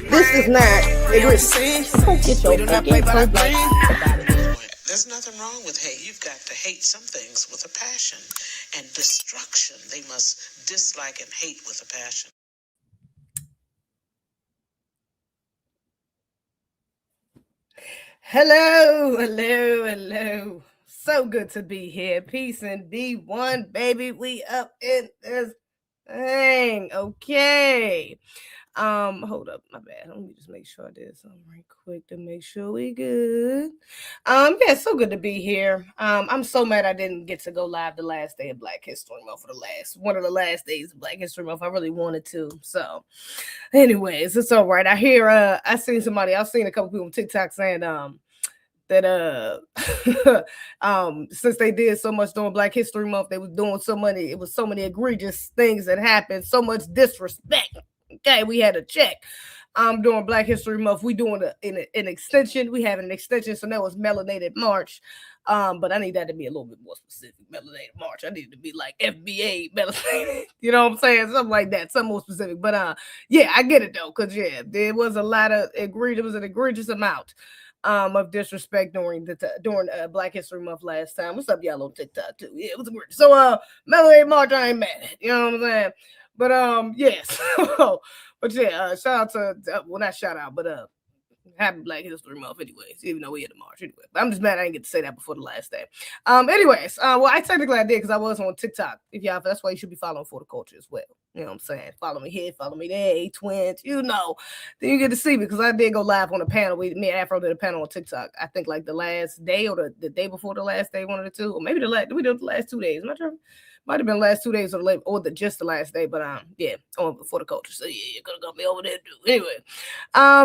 This is not egregious. Don't get your fucking pro-black. There's nothing wrong with hate. You've got to hate some things with a passion. And destruction, they must dislike and hate with a passion. Hello. So good to be here. Peace and be one, baby. We up in this thing. Okay. Hold up, my bad. Let me just make sure I did something right quick to make sure we good. Yeah, so good to be here. I'm so mad I didn't get to go live the last day of Black History Month, for one of the last days of Black History Month. I really wanted to. So, anyways, it's all right. I've seen a couple people on TikTok saying that since they did so much during Black History Month, they was doing so many egregious things that happened, so much disrespect. Okay, we had a check. During Black History Month, we doing an extension. We have an extension, so that was Melanated March. But I need that to be a little bit more specific. Melanated March. I need it to be like FBA melanated. You know what I'm saying? Something like that. Something more specific. But yeah, I get it though, because yeah, there was a lot of egregious. It was an egregious amount of disrespect during Black History Month last time. What's up, y'all on TikTok too? Yeah, it was weird. So Melanated March, I ain't mad at. You know what I'm saying? But yes. But yeah, shout out to well, not shout out, but happy Black History Month anyways, even though we had the march anyway. But I'm just mad I didn't get to say that before the last day. Anyways, well, I technically I did because I was on TikTok. That's why you should be following For the Culture as well. You know what I'm saying? Follow me here, follow me there, twins, you know. Then you get to see me because I did go live on a panel. Me and Afro did a panel on TikTok. I think like the last day or the day before the last day, one of the two, or maybe we did the last 2 days. Am I sure? Might have been the last 2 days or just the last day, but yeah, on For the Culture. So yeah, you're gonna go me over there too. Anyway,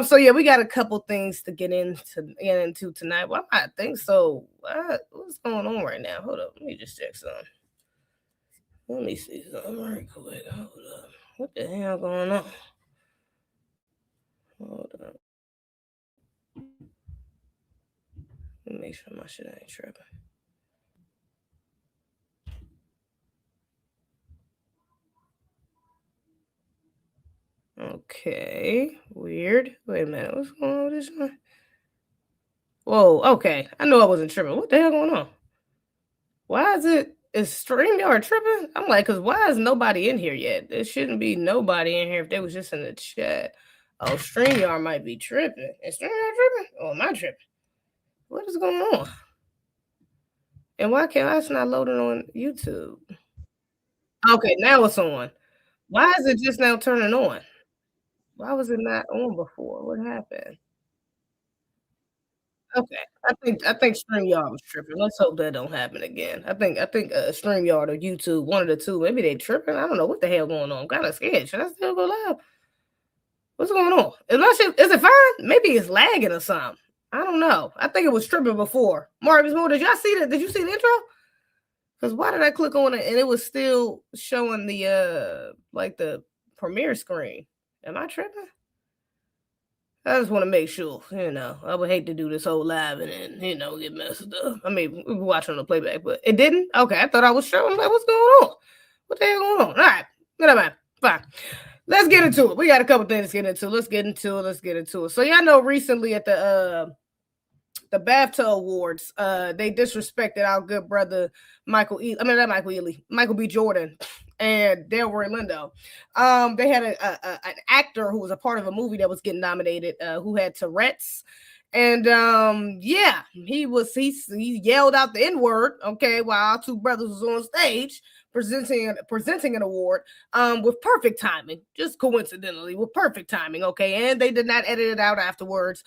so yeah, we got a couple things to get into tonight. Well, I think so. What's going on right now? Hold up, let me just check something. Let me see something right quick. Hold up, what the hell going on? Hold up. Let me make sure my shit ain't tripping. Okay, weird. Wait a minute, what's going on with this one? Whoa, okay. I knew I wasn't tripping. What the hell going on? Why is StreamYard tripping? I'm like, because why is nobody in here yet? There shouldn't be nobody in here if they was just in the chat. Oh, StreamYard might be tripping. Is StreamYard tripping? Or am I tripping? What is going on? And why can't I? It's not loading on YouTube. Okay, now it's on. Why is it just now turning on? Why was it not on before? What happened? Okay, I think StreamYard was tripping. Let's hope that don't happen again. I think StreamYard or YouTube, one of the two. Maybe they tripping. I don't know what the hell going on. I'm kind of scared. Should I still go live? What's going on? Is it fine? Maybe it's lagging or something. I don't know. I think it was tripping before. Marcus Moore, did y'all see that? Did you see the intro? Because why did I click on it and it was still showing the like the premiere screen? Am I tripping? I just want to make sure, I would hate to do this whole live and then, get messed up. I mean, we were watching on the playback, but it didn't? Okay, I thought I was sure. I'm like, what's going on? What the hell going on? All right, whatever. Fine. Let's get into it. We got a couple things to get into. Let's get into it. So y'all know recently at the BAFTA awards, they disrespected our good brother Michael B. Jordan and Delroy Lindo. They had an actor who was a part of a movie that was getting nominated, who had Tourette's. And yeah, he yelled out the N-word, okay, while our two brothers was on stage presenting an award with perfect timing, just coincidentally with perfect timing, okay, and they did not edit it out afterwards.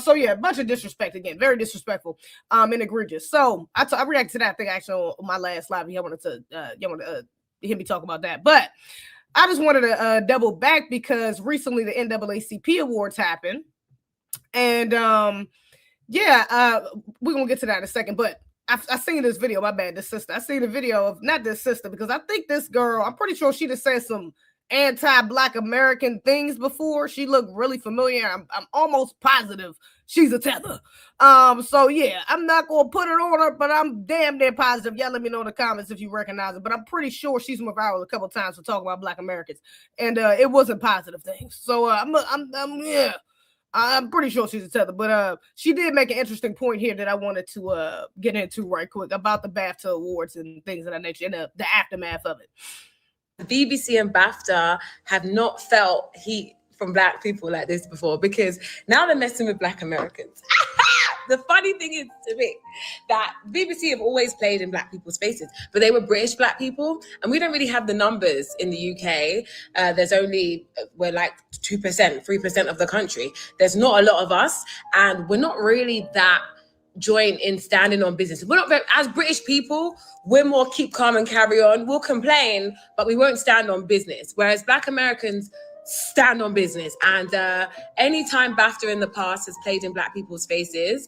So yeah, a bunch of disrespect again, very disrespectful, and egregious. So I reacted to that thing actually on my last live. Y'all wanted to hear me talk about that, but I just wanted to double back because recently the NAACP awards happened, and yeah, we're gonna get to that in a second, but I seen this video. My bad, this sister. I seen the video of not this sister because I think this girl. I'm pretty sure she just said some anti-Black American things before. She looked really familiar. I'm almost positive she's a tether. So yeah, I'm not gonna put it on her, but I'm damn near positive. Y'all let me know in the comments if you recognize it. But I'm pretty sure she's went viral a couple times for talking about Black Americans, and it wasn't positive things. So yeah. I'm pretty sure she's a tether, but she did make an interesting point here that I wanted to get into right quick about the BAFTA awards and things of that nature and the aftermath of it. BBC and BAFTA have not felt heat from Black people like this before, because now they're messing with Black Americans. The funny thing is to me that BBC have always played in Black people's faces, but they were British Black people, and we don't really have the numbers in the UK. We're like 2%, 3% of the country. There's not a lot of us, and we're not really that joint in standing on business. We're not very, as British people, we're more keep calm and carry on. We'll complain, but we won't stand on business. Whereas Black Americans stand on business. And anytime BAFTA in the past has played in Black people's faces,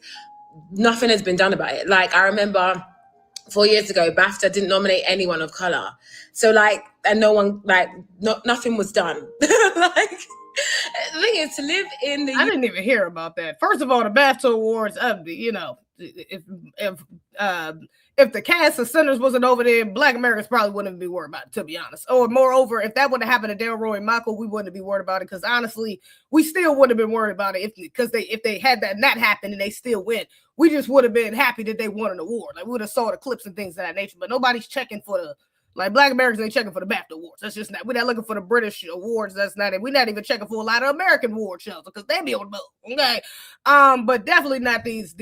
nothing has been done about it. Like, I remember 4 years ago, BAFTA didn't nominate anyone of color. So and no one, nothing was done. The thing is, to live in the... I didn't even hear about that. First of all, the BAFTA awards, if the cast of Sinners wasn't over there, Black Americans probably wouldn't be worried about it, to be honest. Or moreover, if that would have happened to Delroy Michael, we wouldn't be worried about it, because honestly, we still wouldn't have been worried about it if they had that not happen and they still win. We just would have been happy that they won an award. Like, we would have saw the clips and things of that nature, but nobody's checking for the... Like, Black Americans ain't checking for the BAFTA awards. That's just not. We're not looking for the British awards. That's not it. We're not even checking for a lot of American award shows because they be on the boat. Okay. But definitely not these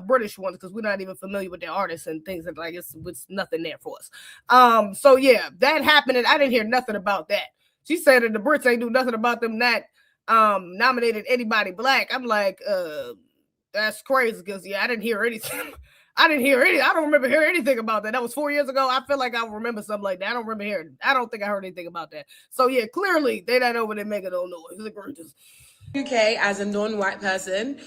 British ones, because we're not even familiar with their artists and things that it's nothing there for us. So yeah, that happened, and I didn't hear nothing about that. She said that the Brits ain't do nothing about them not nominated anybody Black. I'm like, that's crazy, because I didn't hear anything. I don't remember hearing anything about that. That was 4 years ago. I feel like I remember something like that. I don't think I heard anything about that. So yeah, clearly they're not over there making no noise. It's egregious. UK, as a non-white person,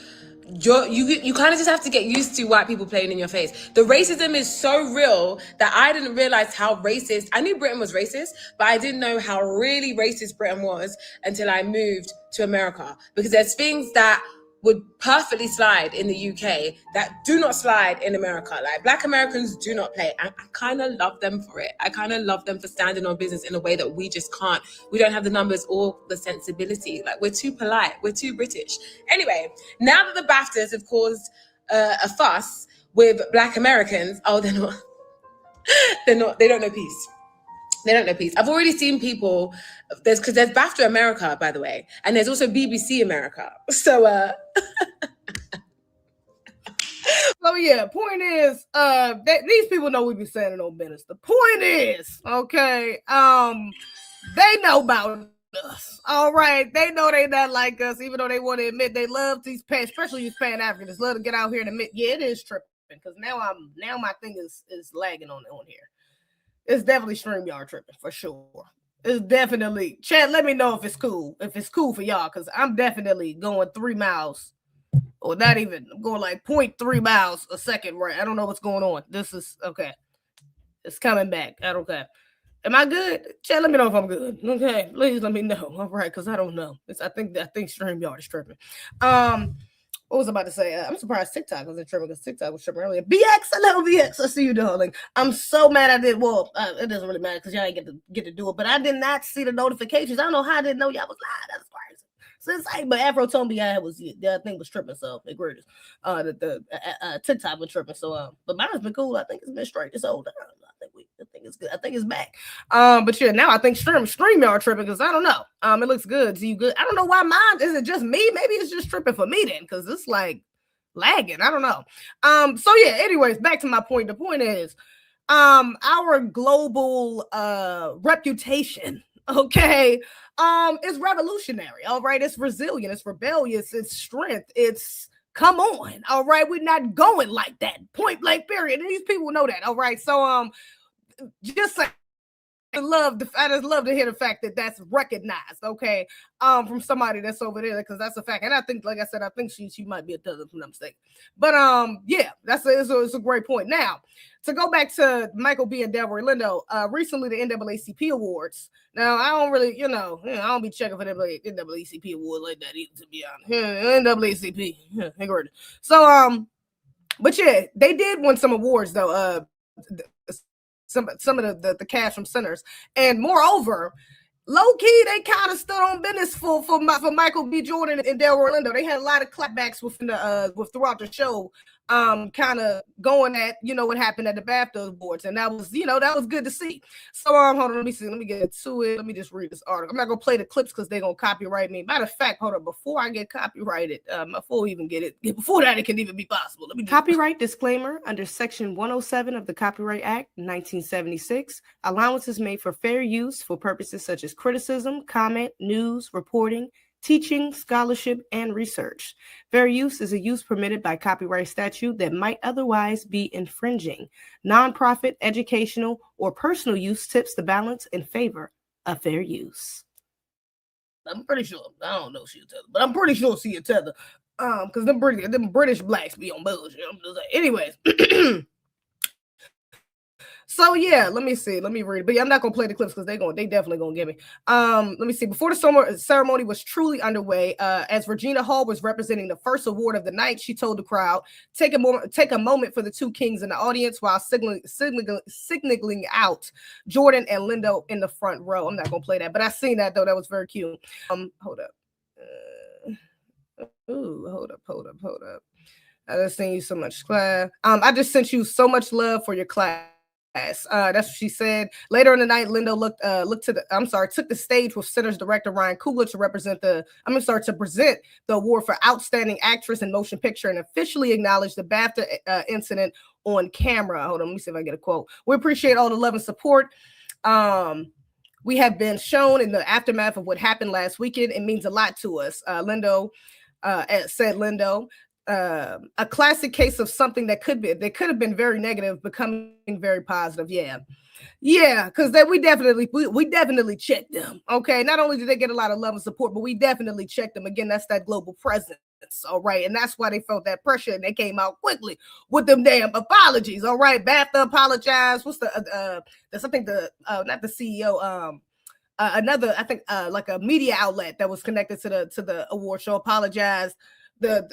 you kind of just have to get used to white people playing in your face. The racism is so real that I didn't realize how racist. I knew Britain was racist, but I didn't know how really racist Britain was until I moved to America. Because there's things that would perfectly slide in the UK that do not slide in America. Like, Black Americans do not play. I kind of love them for it. I kind of love them for standing on business in a way that we just can't. We don't have the numbers or the sensibility. Like, we're too polite. We're too British. Anyway, now that the BAFTAs have caused a fuss with Black Americans, they don't know peace. They don't know peace. I've already seen people, there's BAFTA America, by the way, and there's also BBC America. So so yeah, point is, these people know we be saying no business. The point is, okay, they know about us. All right, they know they not like us, even though they want to admit they love these especially these Pan-Africans, love to get out here and admit, yeah, it is tripping, because now my thing is lagging on here. It's definitely StreamYard tripping for sure. It's definitely, chat, let me know if it's cool. If it's cool for y'all, because I'm definitely going 3 miles, or not even, I'm going like 0.3 miles a second, right? I don't know what's going on. This is okay. It's coming back. I don't care. Am I good? Chat, let me know if I'm good. Okay, please let me know. All right, because I don't know. I think StreamYard is tripping. What was I about to say? I'm surprised TikTok wasn't tripping, because TikTok was tripping earlier. BX, hello BX. I see you, darling. I'm so mad I did. Well, it doesn't really matter because y'all ain't get to do it. But I did not see the notifications. I don't know how I didn't know y'all was live. That's crazy. But Afro told me the thing was tripping, so it grew. The TikTok was tripping. So but mine's been cool. I think it's been straight this whole time. I think it's good. I think it's back. But yeah, now I think StreamYard tripping, because I don't know. It looks good. Do you good? I don't know why mine is it just me? Maybe it's just tripping for me then, because it's like lagging. I don't know. So yeah, anyways, back to my point. The point is our global reputation, okay, is revolutionary. All right, it's resilient, it's rebellious, it's strength, it's come on. All right, we're not going like that. Point blank period. And these people know that. All right. So just saying, I just love to hear the fact that that's recognized, okay, from somebody that's over there, because that's a fact. And I think, like I said, I think she might be a dozen, if I'm not mistaken. But yeah, it's a great point. Now, to go back to Michael B. and Delroy Lindo, recently the NAACP awards. Now, I don't really, I don't be checking for the NAACP awards like that either, to be honest. NAACP, so but yeah, they did win some awards though. Some of the cast from Sinners, and moreover, low key they kind of stood on business for Michael B. Jordan and Delroy Lindo. They had a lot of clapbacks within the throughout the show, kind of going at what happened at the BAFTA awards, and that was that was good to see. So hold on, let me get to it. Let me just read this article. I'm not gonna play the clips because they're gonna copyright me. Matter of fact, hold on, before I get copyrighted, before we even get it, before that it can even be possible. Let me copyright disclaimer under Section 107 of the Copyright Act 1976. Allowance is made for fair use for purposes such as criticism, comment, news, reporting, teaching, scholarship, and research. Fair use is a use permitted by copyright statute that might otherwise be infringing. Nonprofit, educational, or personal use tips the balance in favor of fair use. I'm pretty sure. I don't know if she'll tether, but I'm pretty sure she'll tether. Because them British blacks be on bullshit. I'm just like, anyways. So yeah, let me see. Let me read it. But yeah, I'm not gonna play the clips because they definitely gonna get me. Let me see. Before the ceremony was truly underway, as Regina Hall was representing the first award of the night, she told the crowd, take a moment for the two kings in the audience while signaling out Jordan and Lindo in the front row. I'm not gonna play that, but I seen that though. That was very cute. Hold up. Hold up. I just sent you so much class. I just sent you so much love for your class. That's what she said. Later in the night, Lindo took the stage with Center's director Ryan Coogler to present the award for Outstanding Actress in Motion Picture and officially acknowledge the BAFTA incident on camera. Hold on, let me see if I get a quote. We appreciate all the love and support. We have been shown in the aftermath of what happened last weekend. It means a lot to us. Lindo said Lindo. A classic case of something that could have been very negative becoming very positive. Yeah, because we definitely checked them. Okay, not only did they get a lot of love and support, but we definitely checked them. Again, that's that global presence. All right, and that's why they felt that pressure, and they came out quickly with them damn apologies. All right, BAFTA apologized. What's that's I think not the CEO. Another, I think, like a media outlet that was connected to the award show apologized. The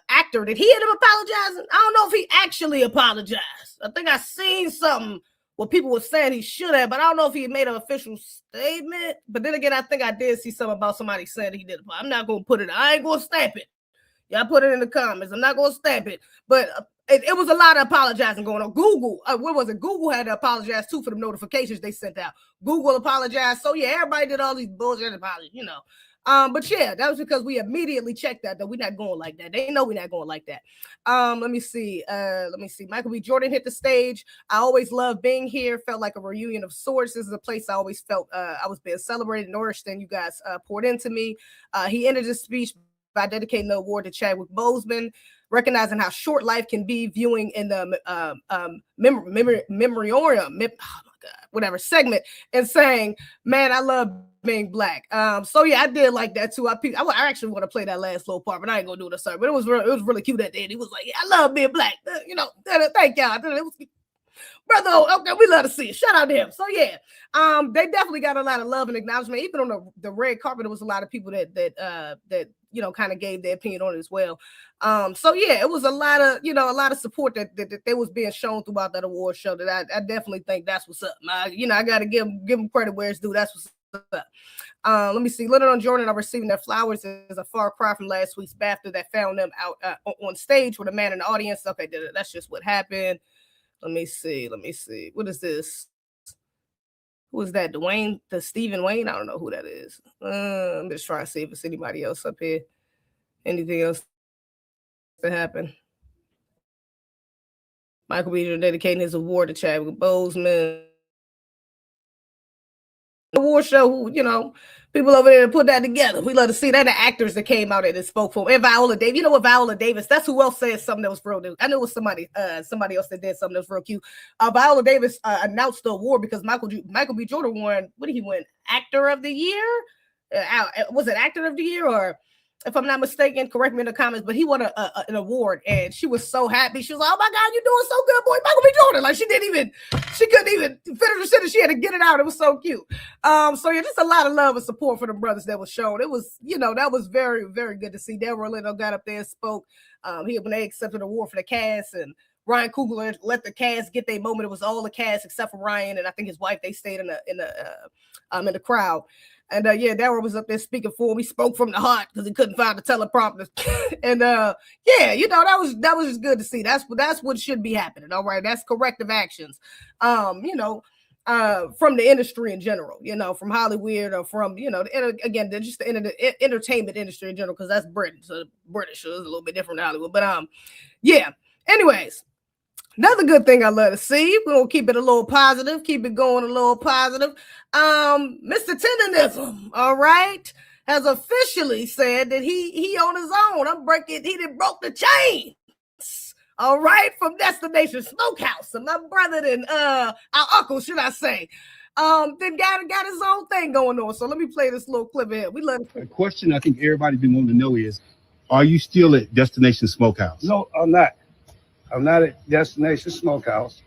actor, did he end up apologizing? I don't know if he actually apologized. I think I seen something where people were saying he should have, but I don't know if he made an official statement. But then again, I think I did see something about somebody saying he did. I'm not gonna put it. I ain't gonna stamp it. Y'all put it in the comments. I'm not gonna stamp it. But it was a lot of apologizing going on. Google, what was it? Google had to apologize too for the notifications they sent out. Google apologized. So yeah, everybody did all these bullshit apologies, But yeah, that was because we immediately checked that we're not going like that. They know we're not going like that. Let me see. Michael B. Jordan hit the stage. I always loved being here. Felt like a reunion of sorts. This is a place I always felt I was being celebrated, nourished, and you guys poured into me. He ended his speech by dedicating the award to Chadwick Boseman, recognizing how short life can be, viewing in the memoriam, whatever segment, and saying, man, I love being black. So yeah, I did like that too. I actually want to play that last little part, but I ain't gonna do it. Sorry, but it was really cute at the end. He was like, yeah, I love being black. Thank y'all. It was, brother, okay, we love to see it. Shout out to him. So yeah, they definitely got a lot of love and acknowledgement. Even on the red carpet, there was a lot of people that kind of gave their opinion on it as well. So yeah, it was a lot of support that was being shown throughout that award show. That I definitely think that's what's up. I got to give them credit where it's due. That's what's up. Let me see. Lindo and Jordan are receiving their flowers is a far cry from last week's BAFTA that found them out on stage with a man in the audience. Okay, that's just what happened. Let me see. What is this? Who is that? The Stephen Wayne? I don't know who that is. I'm just trying to see if it's anybody else up here. Anything else to happen? Michael B. dedicating his award to Chadwick Boseman. award show who, you know, people over there put that together. We love to see that. The actors that came out and spoke for him. And Viola Davis. You know what, Viola Davis? That's who else said something that was real. I know it was somebody else that did something that was real cute. Viola Davis announced the award because Michael B. Jordan won. What did he win? Actor of the Year? Was it Actor of the Year, or if I'm not mistaken, correct me in the comments, but he won an award, and she was so happy. She was like, "Oh my God, you're doing so good, boy, Michael B. Jordan!" Like she couldn't even finish the sentence. She had to get it out. It was so cute. So yeah, just a lot of love and support for the brothers that was shown. It was, you know, that was very, very good to see. Delroy Lindo got up there and spoke. When they accepted the award for the cast, and Ryan Coogler let the cast get their moment. It was all the cast except for Ryan and I think his wife. They stayed in the crowd. And yeah, Darryl was up there speaking for him. He spoke from the heart because he couldn't find the teleprompter. And yeah, you know, that was just good to see. That's what should be happening. All right, that's corrective actions. You know, from the industry in general. You know, from Hollywood or from, you know, again, just the entertainment industry in general, because that's British. So British is a little bit different than Hollywood. But yeah. Anyways. Another good thing I love to see. We're gonna keep it a little positive, keep it going a little positive. Mr. Tenanism, all right, has officially said that he on his own. He done broke the chains. All right, from Destination Smokehouse. And my brother and our uncle, should I say, then got his own thing going on. So let me play this little clip here. We love a question I think everybody's been wanting to know is, are you still at Destination Smokehouse? No, I'm not. I'm not at Destination Smokehouse.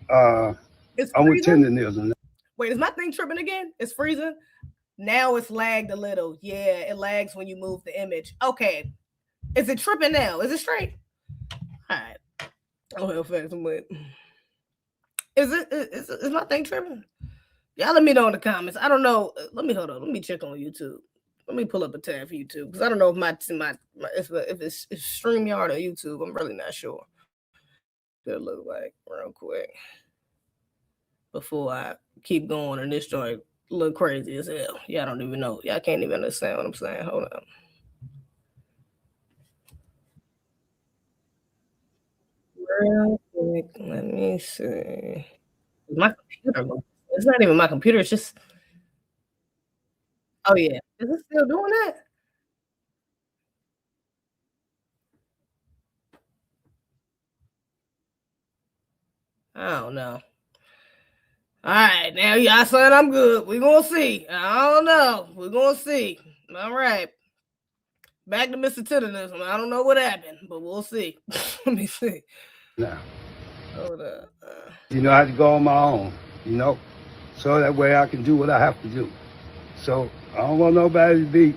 I'm with Tenanism. Wait, is my thing tripping again? It's freezing? Now it's lagged a little. Yeah, it lags when you move the image. Okay. Is it tripping now? Is it straight? All right. Oh, hell fast. Is my thing tripping? Y'all let me know in the comments. I don't know. Let me hold on. Let me check on YouTube. Let me pull up a tab for YouTube because I don't know if it's StreamYard or YouTube. I'm really not sure. It look like real quick before I keep going, and this joint look crazy as hell. Y'all don't even know. Y'all can't even understand what I'm saying. Hold on. Real quick, let me see. My computer. It's not even my computer. It's just. Oh yeah, is it still doing that? I don't know. All right, now y'all saying I'm good. We're going to see. I don't know. We're going to see. All right. Back to Mr. Tenanism. I don't know what happened, but we'll see. Let me see. Now, hold up. You know, I have to go on my own, you know, so that way I can do what I have to do. So I don't want nobody to be,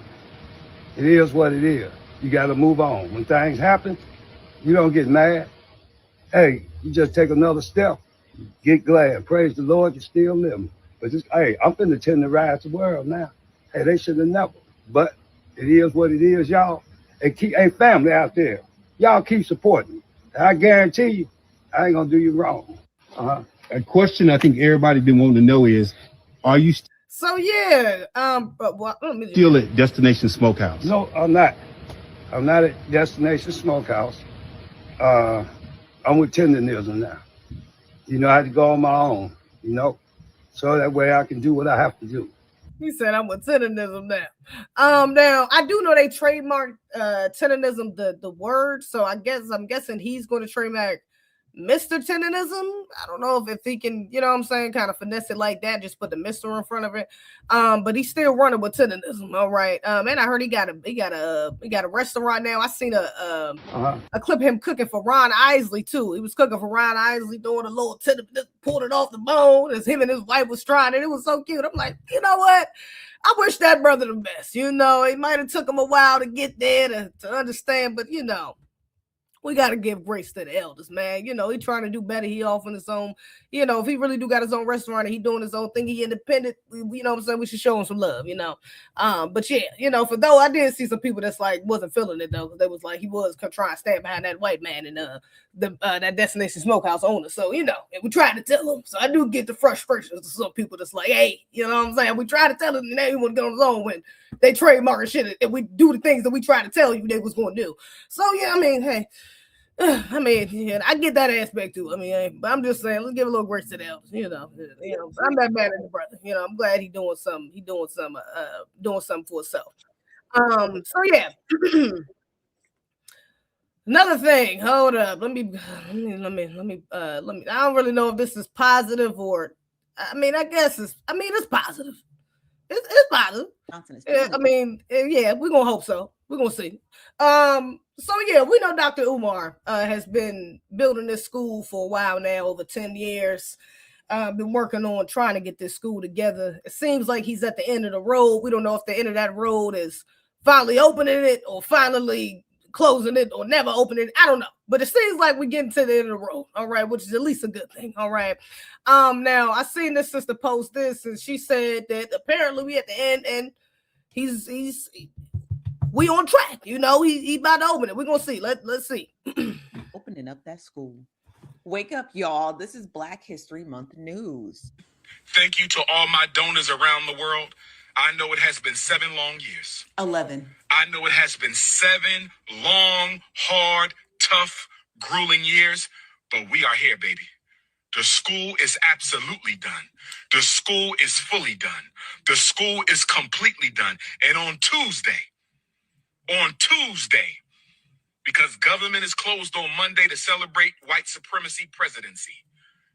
it is what it is. You got to move on. When things happen, you don't get mad. Hey, you just take another step. Get glad. Praise the Lord, you're still living. But just, hey, I'm finna tend to rise the world now. Hey, they should have never. But it is what it is, y'all. And keep, hey, family out there, y'all keep supporting me. I guarantee you, I ain't gonna do you wrong. A question I think everybody's been wanting to know is, are you so yeah, but still at Destination Smokehouse? No, I'm not. I'm not at Destination Smokehouse. I'm with Tenanism now. You know, I had to go on my own, you know, so that way I can do what I have to do. He said I'm with Tenanism now. Now I do know they trademarked Tenanism the word, so I'm guessing he's going to trademark Mr. Tenanism. I don't know if he can, you know what I'm saying, kind of finesse it like that, just put the Mr. in front of it. But he's still running with Tenanism. All right. And I heard he got a restaurant now. I seen a clip of him cooking for Ron Isley too. He was cooking for Ron Isley, doing a little pulled it off the bone as him and his wife was trying it. It was so cute. I'm like, you know what? I wish that brother the best. You know, it might have took him a while to get there to understand, but you know, we got to give grace to the elders, man. You know, he trying to do better. He off on his own. You know, if he really do got his own restaurant and he doing his own thing, he independent, you know what I'm saying? We should show him some love, you know. But yeah, you know, for though I did see some people that's like wasn't feeling it though, because they was like he was trying to stand behind that white man and that Destination Smokehouse owner. So, you know, and we tried to tell him. So I do get the frustrations of some people that's like, hey, you know what I'm saying? We try to tell him and they want to get on his own when they trademark shit and we do the things that we try to tell you they was going to do. So yeah, I mean, hey. I mean, yeah, I get that aspect too. I mean, but I'm just saying, let's give a little grace to the elders. I'm not mad at the brother. I'm glad he's doing something. He's doing something for himself. So yeah. Another thing, hold up. Let me. I don't really know if this is positive or. I guess it's positive. It's positive. Yeah, we're gonna hope so. We're gonna see. So yeah, we know Dr. Umar has been building this school for a while now, over 10 years. Been working on trying to get this school together. It seems like he's at the end of the road. We don't know if the end of that road is finally opening it or finally closing it or never opening it. I don't know. But it seems like we're getting to the end of the road, all right, which is at least a good thing, all right. Now, I seen this sister post this, and she said that apparently we at the end, and we on track, he about to open it. We're gonna see. Let's see. Opening up that school. Wake up, y'all. This is Black History Month news. Thank you to all my donors around the world. I know it has been 7 long years. 11. I know it has been 7 long, hard, tough, grueling years, but we are here, baby. The school is absolutely done. The school is fully done. The school is completely done. And on Tuesday, because government is closed on Monday to celebrate white supremacy presidency.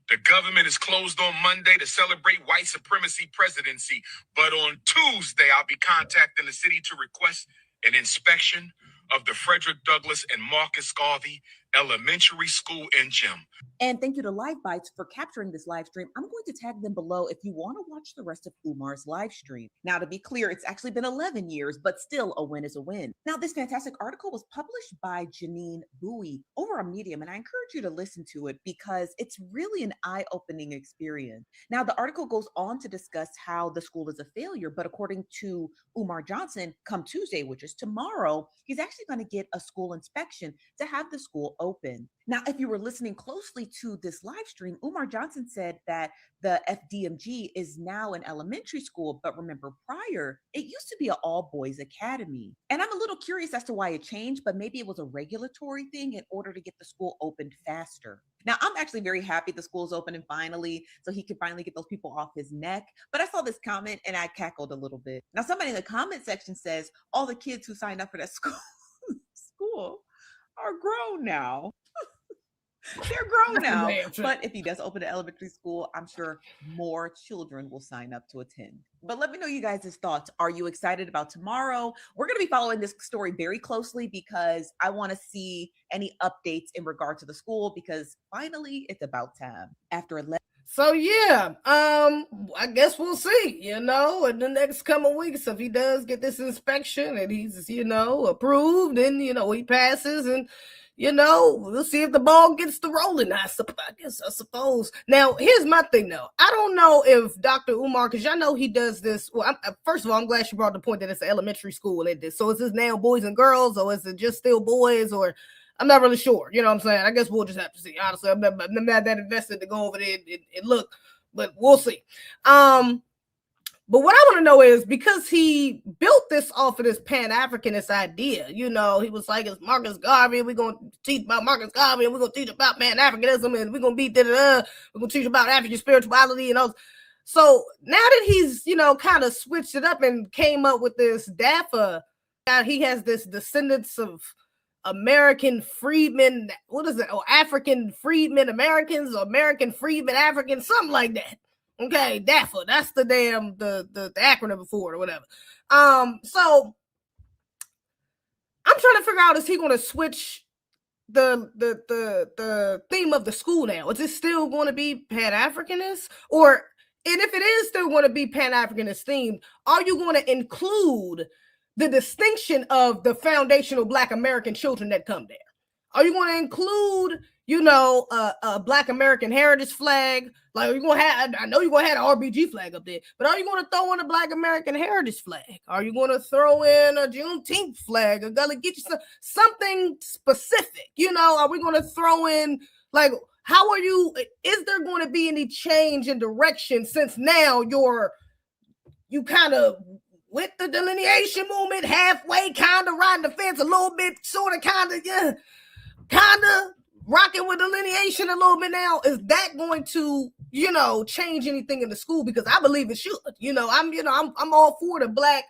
The government is closed on Monday to celebrate white supremacy presidency. But on Tuesday, I'll be contacting the city to request an inspection of the Frederick Douglass and Marcus Garvey Elementary School and Gym. And thank you to Live Bites for capturing this live stream. I'm going to tag them below if you want to watch the rest of Umar's live stream. Now, to be clear, it's actually been 11 years, but still a win is a win. Now, this fantastic article was published by Janine Bowie over on Medium, and I encourage you to listen to it because it's really an eye-opening experience. Now, the article goes on to discuss how the school is a failure, but according to Umar Johnson, come Tuesday, which is tomorrow, he's actually going to get a school inspection to have the school open. Now, if you were listening closely to this live stream, Umar Johnson said that the FDMG is now an elementary school, but remember prior, it used to be an all-boys academy. And I'm a little curious as to why it changed, but maybe it was a regulatory thing in order to get the school opened faster. Now, I'm actually very happy the school's open and finally, so he can finally get those people off his neck. But I saw this comment and I cackled a little bit. Now, somebody in the comment section says, all the kids who signed up for that school are grown now. They're grown now. But if he does open an elementary school, I'm sure more children will sign up to attend. But let me know you guys' thoughts. Are you excited about tomorrow? We're going to be following this story very closely because I want to see any updates in regard to the school because finally it's about time. After 11. So yeah, I guess we'll see, in the next coming weeks if he does get this inspection and he's, approved and, he passes and, we'll see if the ball gets to rolling. I suppose. Now, here's my thing, though. I don't know if Dr. Umar, because y'all know he does this. Well, first of all, I'm glad she brought the point that it's an elementary school. So is this now boys and girls, or is it just still boys, or I'm not really sure. You know what I'm saying? I guess we'll just have to see. Honestly, I'm not that invested to go over there and look, but we'll see. But what I want to know is, because he built this off of this Pan-Africanist idea, he was like, it's Marcus Garvey, we're going to teach about Marcus Garvey, and we're going to teach about Pan-Africanism, and we're going to we're going to teach about African spirituality and all. So now that he's, kind of switched it up and came up with this DAFA, he has this descendants of American freedmen, what is it? Or African freedmen Americans, or American freedmen Africans, something like that. Okay, DAFA. That's the damn the acronym for it or whatever. So I'm trying to figure out, is he going to switch the theme of the school now? Is it still going to be Pan-Africanist, and if it is still going to be Pan-Africanist themed, are you going to include the distinction of the foundational Black American children that come there? Are you going to include, a Black American heritage flag? Like, you're going to have, I know you're going to have an RBG flag up there, but are you going to throw in a Black American heritage flag? Are you going to throw in a Juneteenth flag? Or gonna get you something specific? Are we going to throw in, like, is there going to be any change in direction since now you kind of with the delineation movement halfway, kind of riding the fence a little bit, sort of, kind of, yeah. kind of rocking with delineation a little bit now? Is that going to, change anything in the school? Because I believe it should. I'm all for the black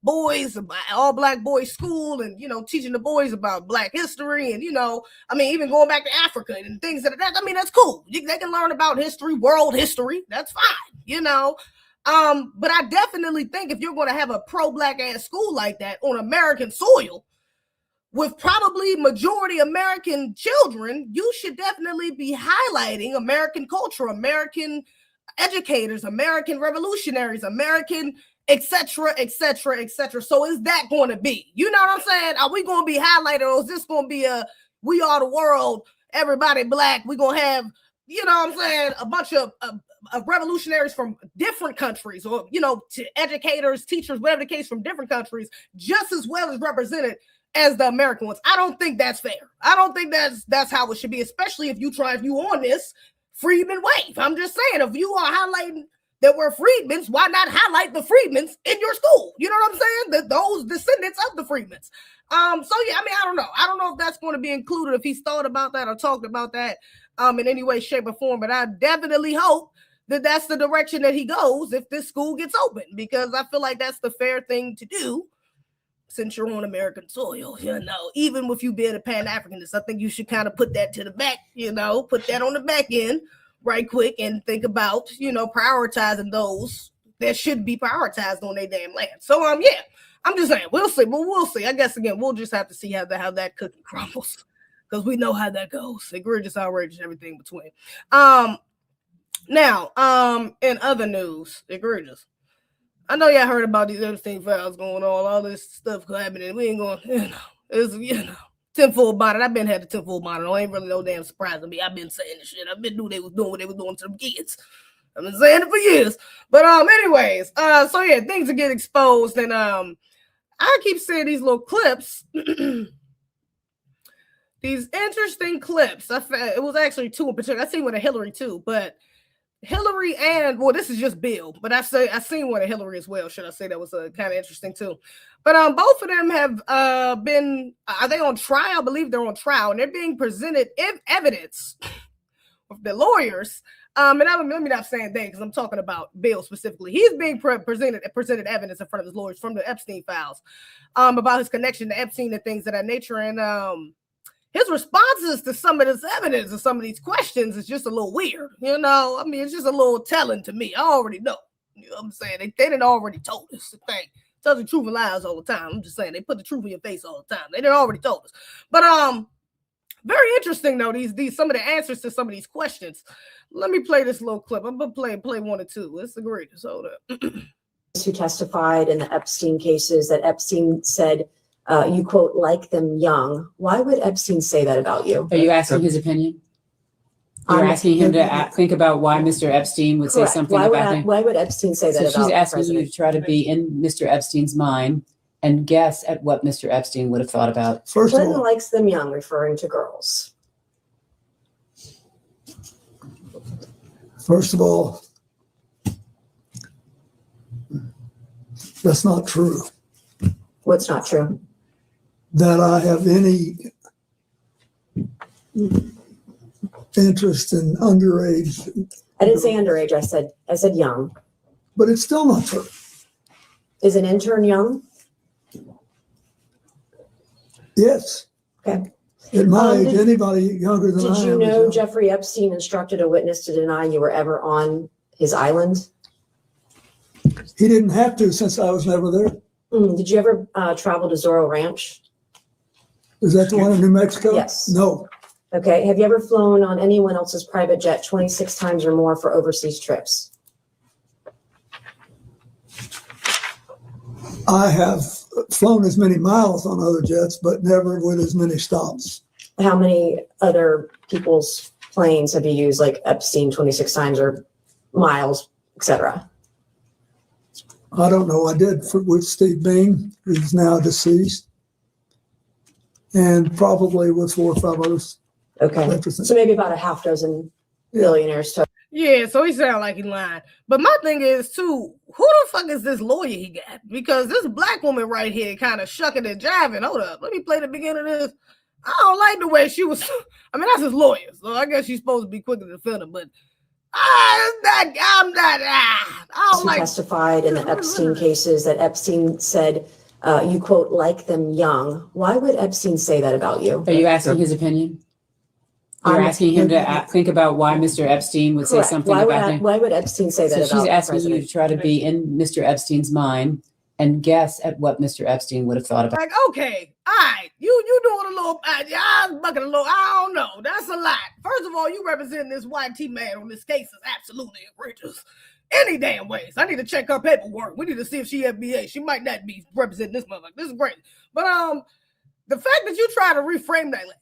boys, all black boys school, and teaching the boys about black history, and even going back to Africa and things that that's cool. They can learn about history, world history. That's fine, but I definitely think if you're going to have a pro-black ass school like that on American soil with probably majority American children, you should definitely be highlighting American culture, American educators, American revolutionaries, American etc., etc., etc. So is that going to be? You know what I'm saying? Are we going to be highlighted, or is this going to be a we are the world, everybody black? We're going to have, a bunch of revolutionaries from different countries, or, to educators, teachers, whatever the case, from different countries, just as well as represented as the American ones. I don't think that's fair. I don't think that's how it should be, especially if you on this freedman wave. I'm just saying, if you are highlighting that we're freedmans, why not highlight the freedmans in your school? You know what I'm saying? Those descendants of the freedmans. I don't know. I don't know if that's going to be included, if he's thought about that or talked about that in any way, shape, or form. But I definitely hope that that's the direction that he goes if this school gets open, because I feel like that's the fair thing to do since you're on American soil. Even with you being a Pan-Africanist, I think you should kind of put that to the back, put that on the back end right quick and think about, prioritizing those that should be prioritized on their damn land. So, I'm just saying, we'll see, but we'll see. I guess, again, we'll just have to see how that cookie crumbles, because we know how that goes. Egregious, outrageous, everything between. Now, in other news, egregious. I know y'all heard about these Epstein files going on, all this stuff happening. We ain't going, it's, tenfold bonnet. I've been had the tenfold bonnet. I ain't really no damn surprise to me. I've been saying this shit. I've been knew they was doing what they was doing to them kids. I've been saying it for years. But anyways, things are getting exposed, and I keep seeing these little clips. These interesting clips. It was actually two in particular. I seen one of Hillary too, but Hillary and, well, this is just Bill, but I seen one of Hillary as well. Should I say that was kind of interesting too? But both of them have been. Are they on trial? I believe they're on trial, and they're being presented evidence of the lawyers. And let me not say they, because I'm talking about Bill specifically. He's being presented evidence in front of his lawyers from the Epstein files, about his connection to Epstein and things of that nature, and his responses to some of this evidence and some of these questions is just a little weird, it's just a little telling to me. I already know, what I'm saying? They didn't already told us the thing. Tell the truth and lies all the time. I'm just saying, they put the truth in your face all the time. They didn't already told us. But very interesting though, these some of the answers to some of these questions. Let me play this little clip. I'm gonna play one or two. It's egregious. Hold up. Who testified in the Epstein cases that Epstein said, you quote, like them young. Why would Epstein say that about you? Are you asking his opinion? You're asking him to think about why Mr. Epstein would say something about him? Why would Epstein say that about she's asking you to try to be in Mr. Epstein's mind and guess at what Mr. Epstein would have thought about. Clinton likes them young, referring to girls. First of all, that's not true. What's not true? That I have any interest in underage. I didn't say underage. I said young. But it's still not true. Is an intern young? Yes. Okay. At my age, anybody younger than I am. Did you know Jeffrey Epstein instructed a witness to deny you were ever on his island? He didn't have to, since I was never there. Did you ever travel to Zorro Ranch? Is that the one in New Mexico? Yes. No. Okay. Have you ever flown on anyone else's private jet 26 times or more for overseas trips? I have flown as many miles on other jets, but never with as many stops. How many other people's planes have you used, like Epstein 26 times or miles, etc.? I don't know. I did with Steve Bing, who's now deceased, and probably with 4 or 5 others. Okay. So maybe about a half dozen billionaires total. Yeah, so he sound like he's lying. But my thing is, too, who the fuck is this lawyer he got? Because this black woman right here kind of shucking and jiving. Hold up. Let me play the beginning of this. I don't like the way she was. I mean, that's his lawyer, so I guess she's supposed to be quicker to defend him, but I don't Who like. testified in the Epstein cases that Epstein said, you quote, like them young. Why would Epstein say that about you? Are you asking his opinion? You're asking him to think about why Mr. Epstein would say something about him? Why would Epstein say that So about she's the asking president? you to try to be in Mr. Epstein's mind and guess at what Mr. Epstein would have thought about. Like, okay, all right, you doing a little, I was bucking a little, I don't know, that's a lot. First of all, you representing this YT man on this case is absolutely egregious. Any damn ways. I need to check her paperwork. We need to see if she FBA. She might not be representing this motherfucker. This is great. But the fact that you try to reframe that, like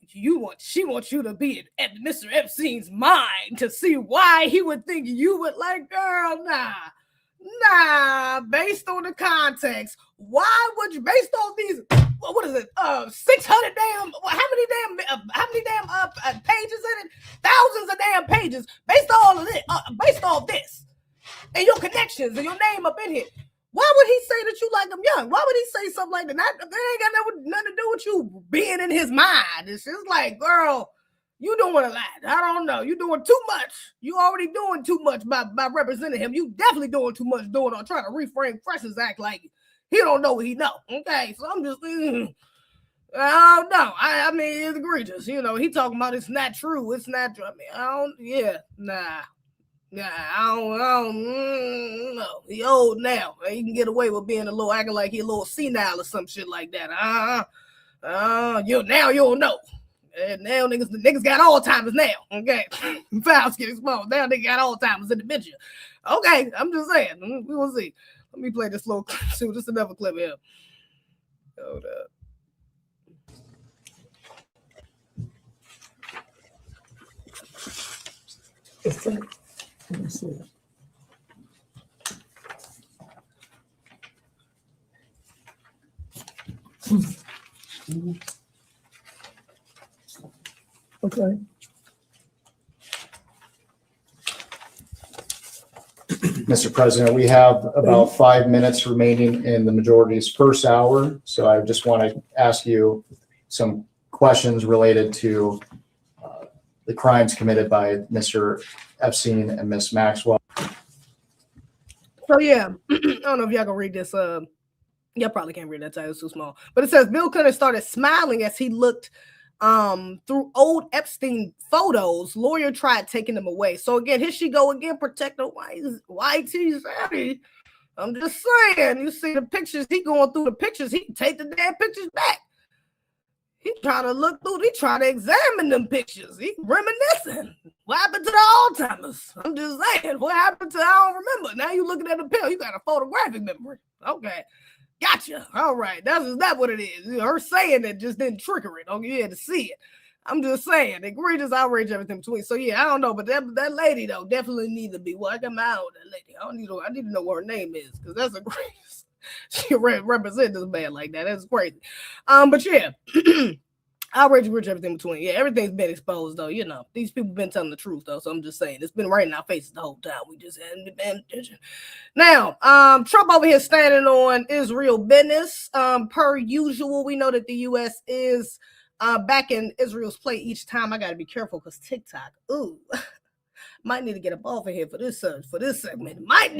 she wants you to be at Mr. Epstein's mind to see why he would think you would, like, girl, nah, based on the context, why would you, based on these, what is it, 600 damn, how many damn pages in it, thousands of damn pages, based on all of this, based on this, and your connections and your name up in here, why would he say that you like him young? Why would he say something like that? That ain't got nothing to do with you being in his mind. It's just like, girl, you doing a lot. I don't know. You doing too much. You already doing too much by representing him. You definitely doing too much doing on trying to reframe Fresh's act like he don't know what he know. Okay, so I'm just, I don't know. I mean, it's egregious. You know, he talking about it's not true. It's not true. I mean, I don't know. He old now. He can get away with being a little, acting like he a little senile or some shit like that. Now you don't know. And now niggas got Alzheimer's now. Okay, files getting small. Now they got Alzheimer's and dementia. Okay, I'm just saying. We will see. Let me play this little clip. See, just another clip here. Hold up. Let me see. Okay. Mr. President, we have about 5 minutes remaining in the majority's first hour. So I just want to ask you some questions related to the crimes committed by Mr. Epstein and Ms. Maxwell. So yeah, I don't know if y'all can read this. Y'all probably can't read that title, it's too small. But it says Bill Clinton started smiling as he looked through old Epstein photos. Lawyer tried taking them away. So again, here she go again, protect the YT savvy. I'm just saying, you see the pictures, he going through the pictures, he can take the damn pictures back. He trying to look through, he trying to examine them pictures. He reminiscing. What happened to the Alzheimer's? I'm just saying, what happened to, I don't remember. Now you looking at the pill, you got a photographic memory. Okay. Gotcha. All right. That's what it is. Her saying it just didn't trigger it. Okay, you had to see it. I'm just saying, egregious, outrage, everything between. So yeah, I don't know, but that lady though definitely need to be. Well, I got my eye on that lady. I need to know what her name is because that's egregious. She represent this man like that. That's crazy. But yeah, outrage, rich, everything between. Yeah, everything's been exposed though. You know, these people been telling the truth though. So I'm just saying, it's been right in our faces the whole time. We just hadn't been paying attention. Now, Trump over here standing on Israel business. Per usual, we know that the U.S. is back in Israel's play each time. I got to be careful because TikTok, might need to get up off of here for this segment. Might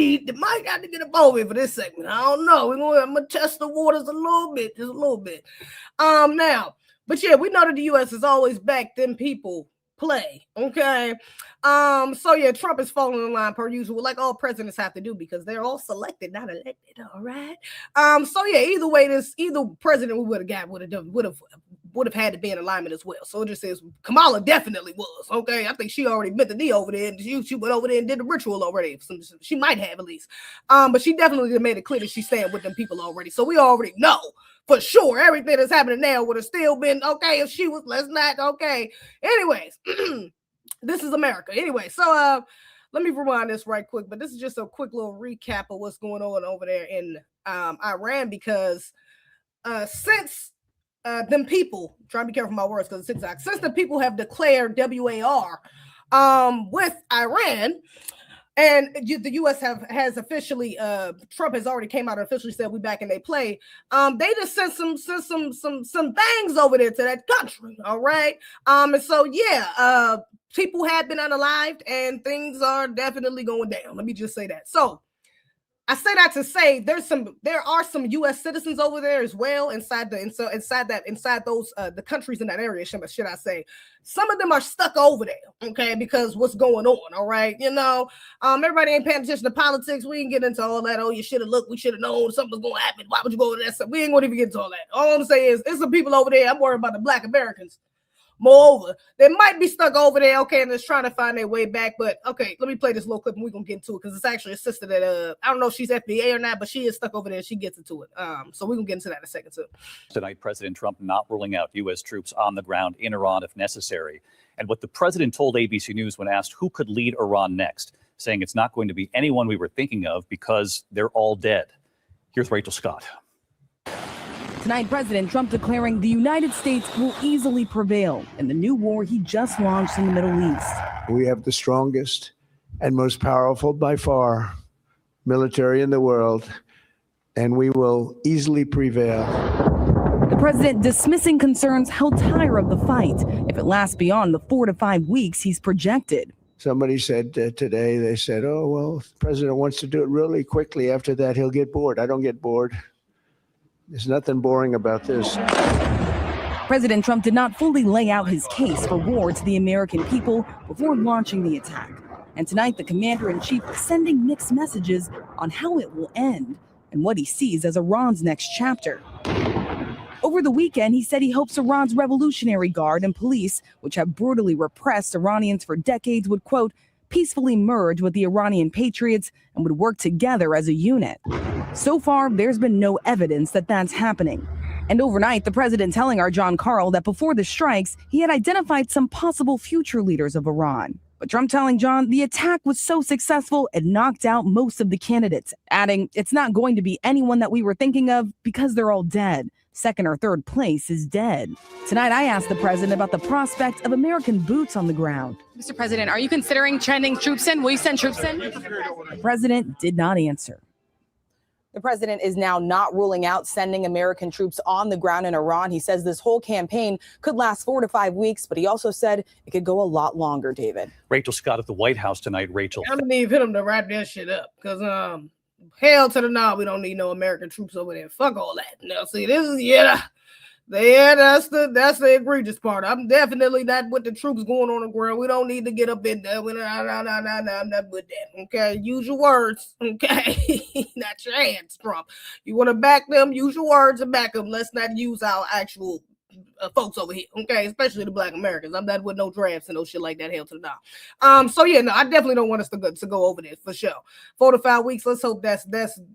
got to get up off here for this segment. I don't know. I'm gonna test the waters just a little bit. Now, but yeah, we know that the U.S. is always back. Them people play, okay. So yeah, Trump is falling in line per usual, like all presidents have to do because they're all selected, not elected. All right. So yeah, either president we would have got would have had to be in alignment as well. So it just says Kamala definitely was. Okay. I think she already bent the knee over there and she went over there and did the ritual already. She might have at least. But she definitely made it clear that she's staying with them people already. So we already know for sure everything that's happening now would have still been okay if she was, let's not, okay. Anyways, this is America. Anyway, so let me rewind this right quick, but this is just a quick little recap of what's going on over there in Iran because since them people, trying to be careful with my words because it's TikTok, since the people have declared WAR with Iran, And the U.S. has officially, Trump has already came out and officially said we back in they play. They just sent some things over there to that country. All right. And so yeah, people have been unalived and things are definitely going down. Let me just say that. So I say that to say there are some U.S. citizens over there as well inside those the countries in that area. Should I say some of them are stuck over there? Okay, because what's going on? All right, everybody ain't paying attention to politics. We ain't get into all that. Oh, you should have looked. We should have known something was going to happen. Why would you go to that? We ain't going to even get into all that. All I'm saying is, there's some people over there. I'm worried about the Black Americans. Moreover, they might be stuck over there, okay, and just trying to find their way back. But okay, let me play this little clip and we're gonna get into it because it's actually a sister that I don't know if she's FBA or not, but she is stuck over there. She gets into it. So we're gonna get into that in a second too. Tonight, President Trump not ruling out U.S. troops on the ground in Iran if necessary. And what the president told ABC News when asked who could lead Iran next, saying it's not going to be anyone we were thinking of because they're all dead. Here's Rachel Scott. Tonight, President Trump declaring the United States will easily prevail in the new war he just launched in the Middle East. We have the strongest and most powerful by far military in the world, and we will easily prevail. The president dismissing concerns he'll tire of the fight if it lasts beyond the 4 to 5 weeks he's projected. Somebody said today, they said, oh, well, if the president wants to do it really quickly. After that, he'll get bored. I don't get bored. There's nothing boring about this. President Trump did not fully lay out his case for war to the American people before launching the attack. And tonight, the commander-in-chief sending mixed messages on how it will end and what he sees as Iran's next chapter. Over the weekend, he said he hopes Iran's Revolutionary Guard and police, which have brutally repressed Iranians for decades, would, quote, peacefully merge with the Iranian patriots and would work together as a unit. So far, there's been no evidence that that's happening. And overnight, the president telling our John Carl that before the strikes, he had identified some possible future leaders of Iran. But Trump telling John the attack was so successful, it knocked out most of the candidates, adding, it's not going to be anyone that we were thinking of because they're all dead. Second or third place is dead. Tonight, I asked the president about the prospect of American boots on the ground. Mr. President, are you considering sending troops in? Will you send troops in? The president did not answer. The president is now not ruling out sending American troops on the ground in Iran. He says this whole campaign could last 4 to 5 weeks, but he also said it could go a lot longer, David. Rachel Scott at the White House tonight. Rachel. I'm gonna need him to wrap that shit up because hell to the no, we don't need no American troops over there. Fuck all that. Now see, this is that's the egregious part. I'm definitely not with the troops going on the ground. We don't need to get up in there. I'm not with that. Okay, use your words. Okay, not your hands, Trump. You want to back them? Use your words and back them. Let's not use our actual folks over here. Okay, especially the Black Americans. I'm not with no drafts and no shit like that. Hell to the no. So yeah, no, I definitely don't want us to go over there for sure. 4 to 5 weeks. Let's hope that's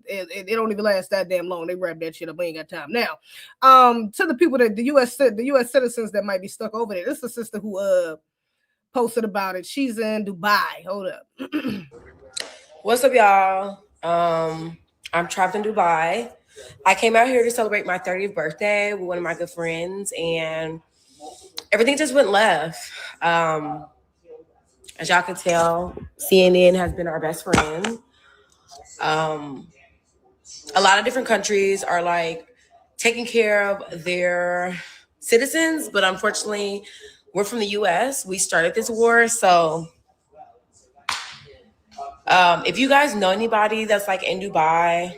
it don't even last that damn long. They wrap that shit up. We ain't got time now. To the people that the U.S. citizens that might be stuck over there. This is a sister who posted about it. She's in Dubai. Hold up. What's up, y'all? I'm trapped in Dubai. I came out here to celebrate my 30th birthday with one of my good friends, and everything just went left. As y'all can tell, CNN has been our best friend. A lot of different countries are like taking care of their citizens, but unfortunately, we're from the US. We started this war, so if you guys know anybody that's like in Dubai,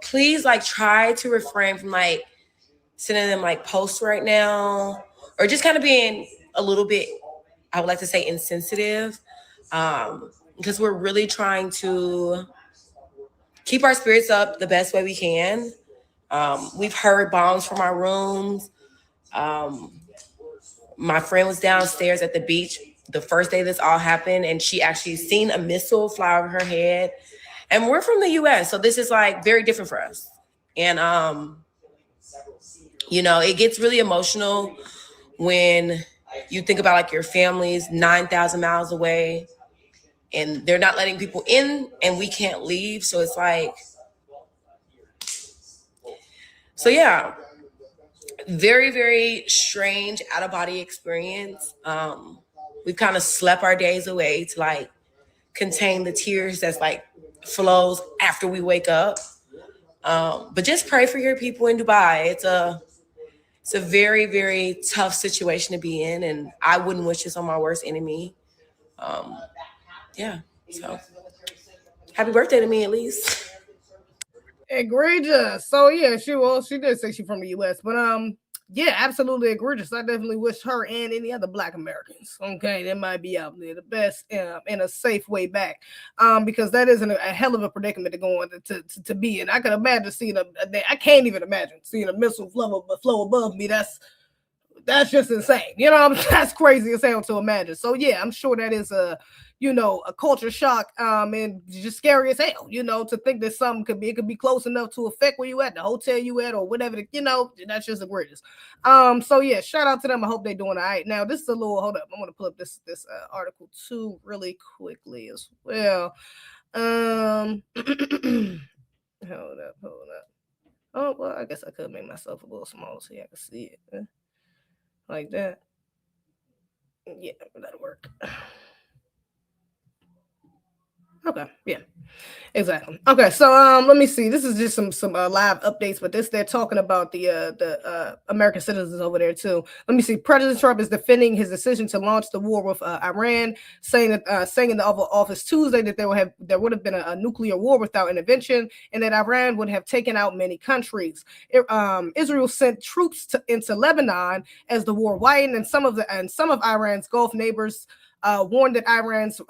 please like try to refrain from like sending them like posts right now, or just kind of being a little bit, I would like to say, insensitive, because we're really trying to keep our spirits up the best way we can. We've heard bombs from our rooms. My friend was downstairs at the beach the first day this all happened, and she actually seen a missile fly over her head. And we're from the US, so this is like very different for us. And, it gets really emotional when you think about like your family's 9,000 miles away and they're not letting people in and we can't leave. So it's like, so yeah, very, very strange out-of-body experience. We've kind of slept our days away to like contain the tears that's like flows after we wake up. But just pray for your people in Dubai. It's a very, very tough situation to be in, and I wouldn't wish this on my worst enemy. Yeah, so happy birthday to me at least. Egregious. So yeah, she did say she's from the US, but yeah, absolutely egregious. I definitely wish her and any other Black Americans, okay, that might be out there, the best in a safe way back, because that isn't a hell of a predicament to go on to be in. I can imagine seeing I can't even imagine seeing a missile flow above me. That's just insane. You know, that's crazy as hell to imagine. So yeah, I'm sure that is a culture shock, and just scary as hell, to think that something could be close enough to affect where you at, the hotel you at, or whatever, that's just the greatest. So yeah, shout out to them. I hope they're doing all right. Now, this is a little, hold up. I'm going to pull up this article too really quickly as well. Hold up. Oh, well, I guess I could make myself a little smaller so I can see it. Like that. Yeah, that'll work. Okay, yeah, exactly. Okay, so let me see. This is just some live updates, but they're talking about the American citizens over there too. Let me see. President Trump is defending his decision to launch the war with Iran, saying in the Oval Office Tuesday that there would have been a nuclear war without intervention, and that Iran would have taken out many countries. Israel sent troops into Lebanon as the war widened, and some of Iran's Gulf neighbors warned that Iran's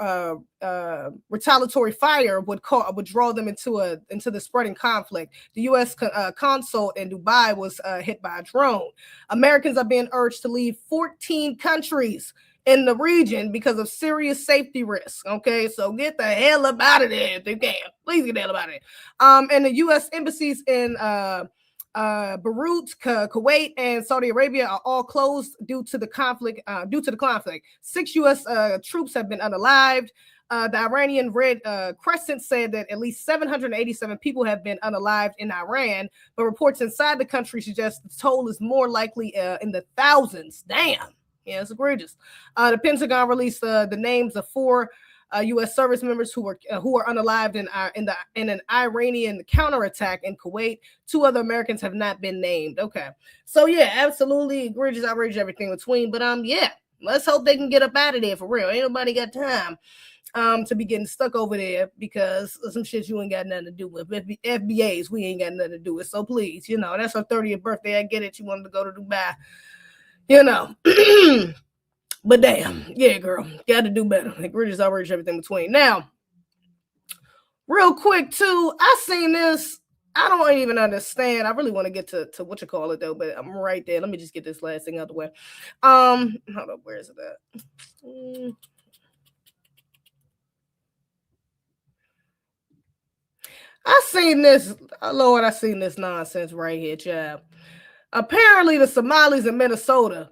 retaliatory fire would draw them into the spreading conflict. The U.S. consul in Dubai was hit by a drone. Americans are being urged to leave 14 countries in the region because of serious safety risks. Okay, so get the hell up out of there if you can. Please get the hell out of there. And the U.S. embassies in Beirut, Kuwait, and Saudi Arabia are all closed due to the conflict. 6 U.S. troops have been unalived. The Iranian Red Crescent said that at least 787 people have been unalived in Iran, but reports inside the country suggest the toll is more likely in the thousands. Damn, yeah, it's egregious. The Pentagon released the names of 4 U.S. service members who are unalived in an Iranian counterattack in Kuwait. 2 other Americans have not been named. Okay, so yeah, absolutely egregious, outrageous, everything in between. But yeah, let's hope they can get up out of there for real. Ain't nobody got time to be getting stuck over there because of some shit you ain't got nothing to do with. FBAs, we ain't got nothing to do with. So please, that's her 30th birthday. I get it. You wanted to go to Dubai, But damn, yeah, girl, got to do better. Egregious, outrageous, everything between. Now, real quick too, I seen this. I don't even understand. I really want to get to what you call it though, but I'm right there. Let me just get this last thing out of the way. Hold up, where is it at? I seen this, Lord, I seen this nonsense right here, child. Apparently, the Somalis in Minnesota,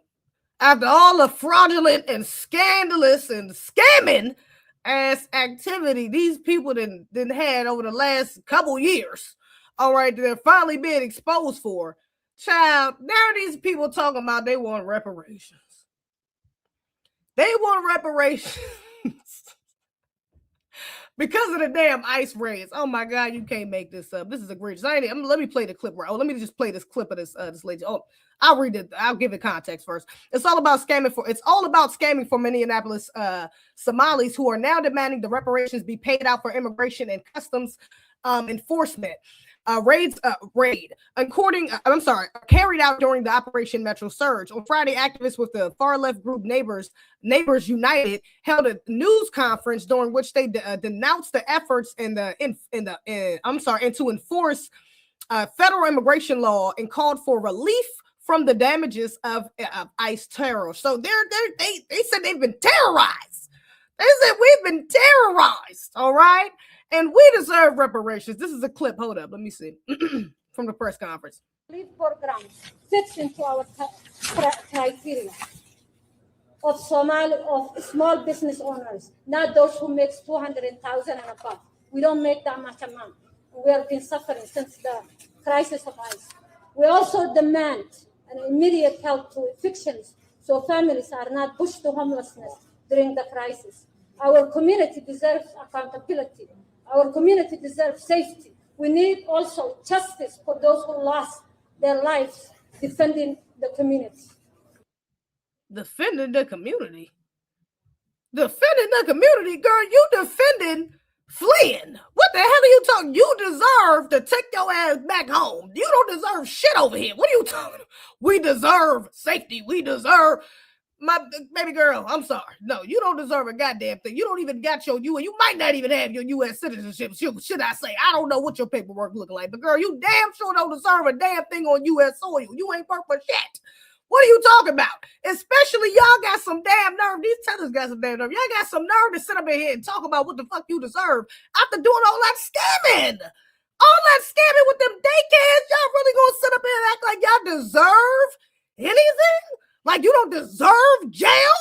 after all the fraudulent and scandalous and scamming ass activity these people didn't had over the last couple years, all right, they're finally being exposed for. Child, now these people talking about they want reparations. They want reparations. Because of the damn ice raids. Oh my God, you can't make this up. This is egregious. Let me play the clip. Let me just play this clip of this lady. Oh, I'll read it. I'll give it context first. It's all about scamming for Minneapolis Somalis who are now demanding the reparations be paid out for immigration and customs enforcement. Carried out during the Operation Metro Surge. On Friday, activists with the far left group Neighbors United held a news conference during which they denounced the efforts and to enforce federal immigration law and called for relief from the damages of ICE terror. So they said they've been terrorized. They said we've been terrorized. All right. And we deserve reparations. This is a clip. Hold up. Let me see. From the press conference. Relief program fits into our criteria of small business owners, not those who make 200,000 and above. We don't make that much amount. We have been suffering since the crisis of ICE. We also demand an immediate help to evictions so families are not pushed to homelessness during the crisis. Our community deserves accountability. Our community deserves safety. We need also justice for those who lost their lives defending the community. Defending the community? Defending the community? Girl, you defending fleeing. What the hell are you talking? You deserve to take your ass back home. You don't deserve shit over here. What are you talking about? We deserve safety. We deserve... My baby girl, I'm sorry. No, you don't deserve a goddamn thing. You don't even got your U.S. You might not even have your U.S. citizenship. Should I say? I don't know what your paperwork look like. But girl, you damn sure don't deserve a damn thing on U.S. soil. You ain't worth for shit. What are you talking about? Especially y'all got some damn nerve. These tellers got some damn nerve. Y'all got some nerve to sit up in here and talk about what the fuck you deserve after doing all that scamming. All that scamming with them daycares. Y'all really gonna sit up here and act like y'all deserve anything? Like you don't deserve jail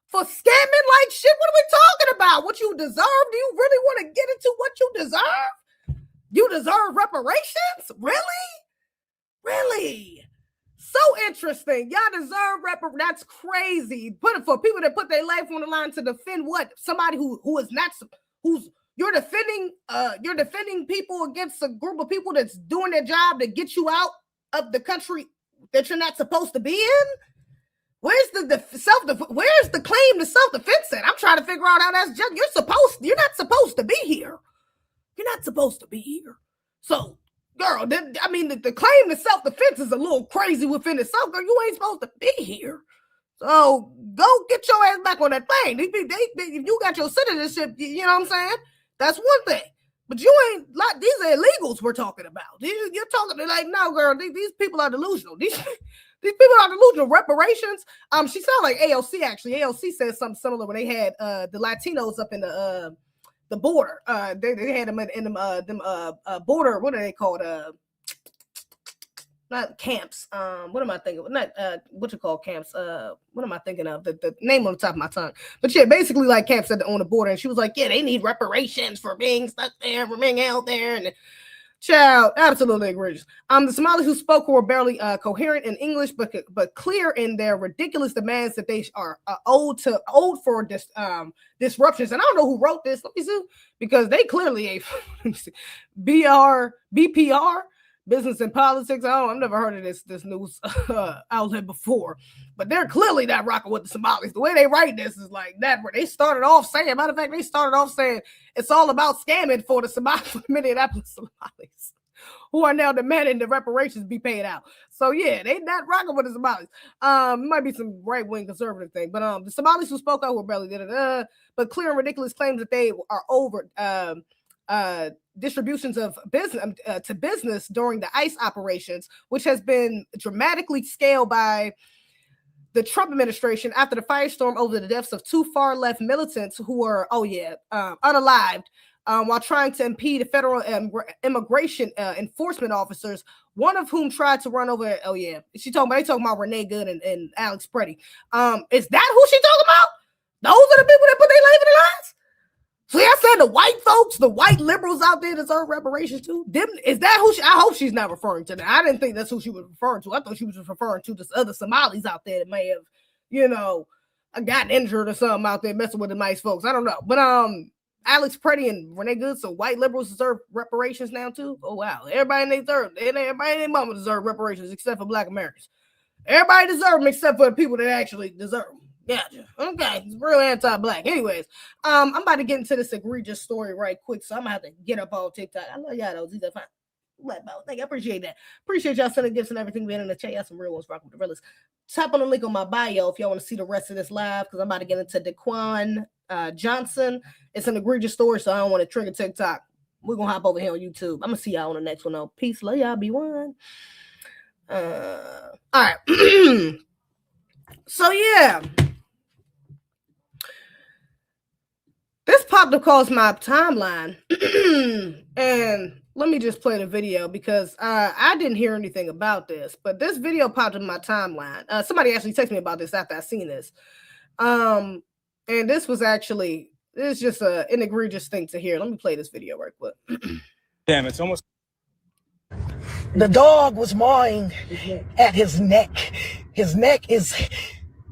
for scamming like shit? What are we talking about? What you deserve? Do you really want to get into what you deserve? You deserve reparations? Really? Really? So interesting. Y'all deserve That's crazy. For people that put their life on the line to defend what? Somebody who is not, you're defending people against a group of people that's doing their job to get you out of the country that you're not supposed to be in? Where's the claim to self-defense at? I'm trying to figure out how that's just, you're not supposed to be here. You're not supposed to be here. So, girl, the claim to self-defense is a little crazy within itself. Girl, you ain't supposed to be here. So, go get your ass back on that thing. If you got your citizenship, you know what I'm saying? That's one thing. But you ain't, like, these are illegals we're talking about. You're talking like, no, girl, these people are delusional. These people are delusional. Reparations. She sounded like AOC actually. AOC said something similar when they had the Latinos up in the border. They had them in them border. What are they called? Not camps. What am I thinking? Not what you call camps. What am I thinking of? The name on the top of my tongue. But yeah, basically like camps on the border. And she was like, yeah, they need reparations for being stuck there, for being out there, and. Child, absolutely egregious. The Somalis who spoke were barely coherent in English, but clear in their ridiculous demands that they are owed for disruptions. And I don't know who wrote this. Let me see, because they clearly BPR, Business and Politics. I've never heard of this news outlet before, but they're clearly not rocking with the Somalis. The way they write this is like that. Where they started off saying, matter of fact, they started off saying it's all about scamming for the Somalis, for the Minneapolis Somalis, who are now demanding the reparations be paid out. So yeah, they not rocking with the Somalis. Might be some right wing conservative thing, but the Somalis who spoke out were barely but clear and ridiculous claims that they are over distributions of business to business during the ICE operations, which has been dramatically scaled by the Trump administration after the firestorm over the deaths of two far left militants who were unalived while trying to impede the federal immigration enforcement officers, one of whom tried to run over. They talking about Renee Good and Alex Brydie. Is that who she talking about? Those are the people that put their life in the lines? So I said the white folks, the white liberals out there deserve reparations too. Is that who I hope she's not referring to that. I didn't think that's who she was referring to. I thought she was just referring to this other Somalis out there that may have, gotten injured or something out there messing with the nice folks. I don't know. But Alex Brydie and Renee Good, so white liberals deserve reparations now too. Oh wow. Everybody in their mama deserve reparations except for Black Americans. Everybody deserve them except for the people that actually deserve them. Gotcha. Okay, it's real anti-Black. Anyways, I'm about to get into this egregious story right quick, so I'm gonna have to get up on TikTok. I love y'all though. These are fine. Thank you. I appreciate that. Appreciate y'all sending gifts and everything being in the chat. Y'all some real ones rocking with the realest. Tap on the link on my bio if y'all want to see the rest of this live, because I'm about to get into Daquan Johnson. It's an egregious story, so I don't want to trigger TikTok. We're gonna hop over here on YouTube. I'm gonna see y'all on the next one though. Peace, love y'all, be one. All right. So yeah. This popped across my timeline, and let me just play the video because I didn't hear anything about this, but this video popped in my timeline. Somebody actually texted me about this after I seen this, and this is just an egregious thing to hear. Let me play this video right quick. Damn, it's almost. The dog was gnawing at his neck. His neck is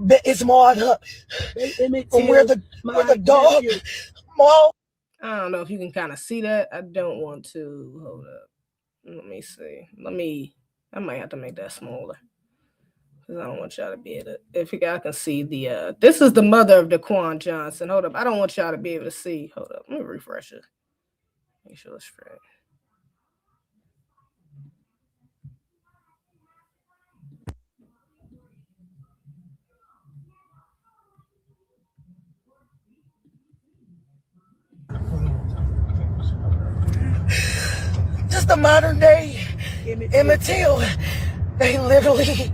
It's marred up from where the dog mauled. I don't know if you can kind of see that. I don't want to. Hold up. Let me see. I might have to make that smaller. Because I don't want y'all to be able to. If you guys can see the. This is the mother of Daquan Johnson. Hold up. I don't want y'all to be able to see. Hold up. Let me refresh it. Make sure it's straight. Just a modern day Emmett Till. They literally,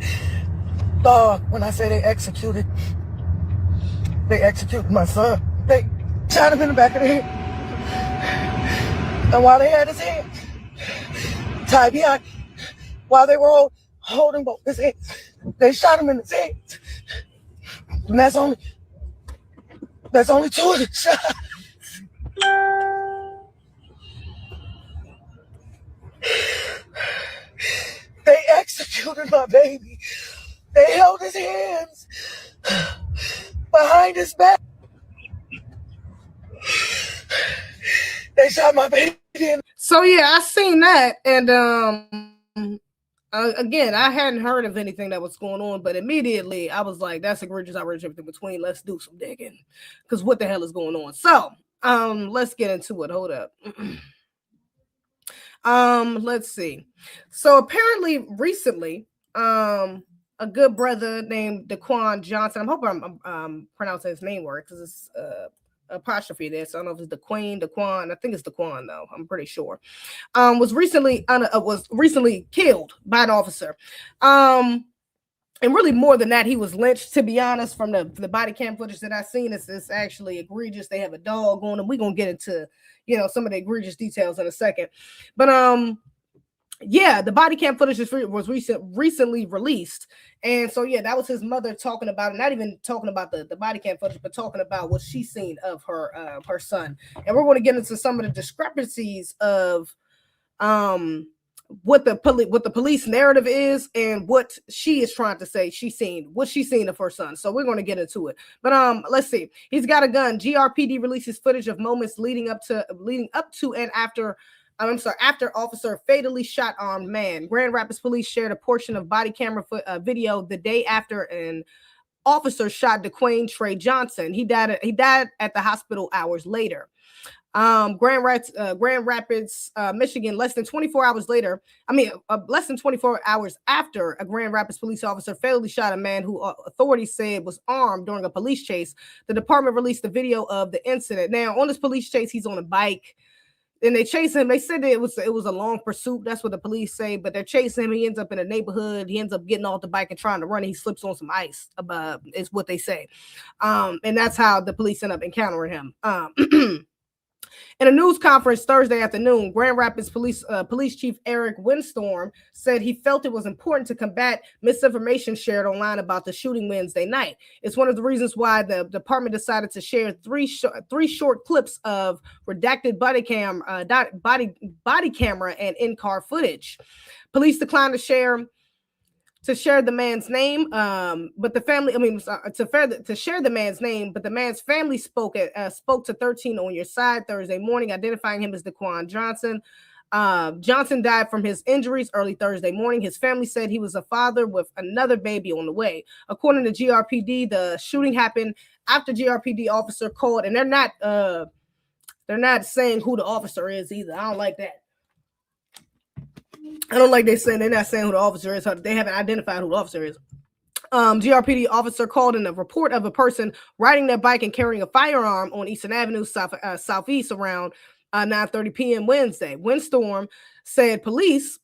dog, when I say they executed my son. They shot him in the back of the head. And while they had his hand tied behind, while they were all holding both his hands, they shot him in his head. And that's only 2 of the shots. They executed my baby. They held his hands behind his back. They shot my baby in. So yeah, I seen that, and again, I hadn't heard of anything that was going on, but immediately I was like, "That's egregious, outrageous, everything between. Let's do some digging, because what the hell is going on?" So, let's get into it. Hold up. Let's see. So apparently, recently, a good brother named Daquan Johnson. I'm hoping I'm pronouncing his name right because it's apostrophe there. So I don't know if it's Daquan. I think it's Daquan though. I'm pretty sure. Was recently killed by an officer. And really more than that, he was lynched. To be honest, from the body cam footage that I've seen, it's actually egregious. They have a dog on them. We're gonna get into some of the egregious details in a second, but yeah, the body cam footage was recently released, and so yeah, that was his mother talking about it. Not even talking about the body cam footage, but talking about what she's seen of her son. And we're going to get into some of the discrepancies of what the police narrative is and what she is trying to say what she's seen of her son. So we're going to get into it. But let's see. He's got a gun. GRPD releases footage of moments leading up to and after officer fatally shot armed man. Grand Rapids police shared a portion of body camera video the day after an officer shot Daquan Trey Johnson. He died at the hospital hours later. Grand Rapids, Michigan, less than 24 hours after a Grand Rapids police officer fatally shot a man who authorities said was armed during a police chase. The department released the video of the incident. Now, on this police chase, he's on a bike. And they chase him. They said that it was a long pursuit. That's what the police say. But they're chasing him. He ends up in a neighborhood. He ends up getting off the bike and trying to run. He slips on some ice. Is what they say. And that's how the police end up encountering him. In a news conference Thursday afternoon, Grand Rapids Police Chief Eric Windstorm said he felt it was important to combat misinformation shared online about the shooting Wednesday night. It's one of the reasons why the department decided to share three short clips of redacted body camera and in-car footage. Police declined to share the man's name, but the family, to share the man's name, but the man's family spoke to 13 on Your Side Thursday morning, identifying him as Daquan Johnson. Johnson died from his injuries early Thursday morning. His family said he was a father with another baby on the way. According to GRPD, the shooting happened after GRPD officer called, and they're not saying who the officer is either. I don't like that. I don't like they're not saying who the officer is. They haven't identified who the officer is. GRPD officer called in a report of a person riding their bike and carrying a firearm on Eastern Avenue southeast around 9:30 p.m. Wednesday. Windstorm said police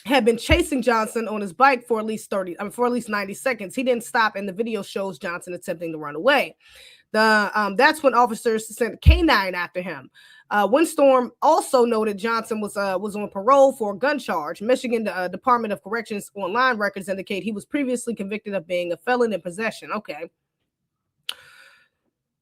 had been chasing Johnson on his bike for at least 90 seconds. He didn't stop, and the video shows Johnson attempting to run away. That's when officers sent a canine after him. Windstorm also noted Johnson was on parole for a gun charge. Michigan Department of Corrections online records indicate he was previously convicted of being a felon in possession. Okay.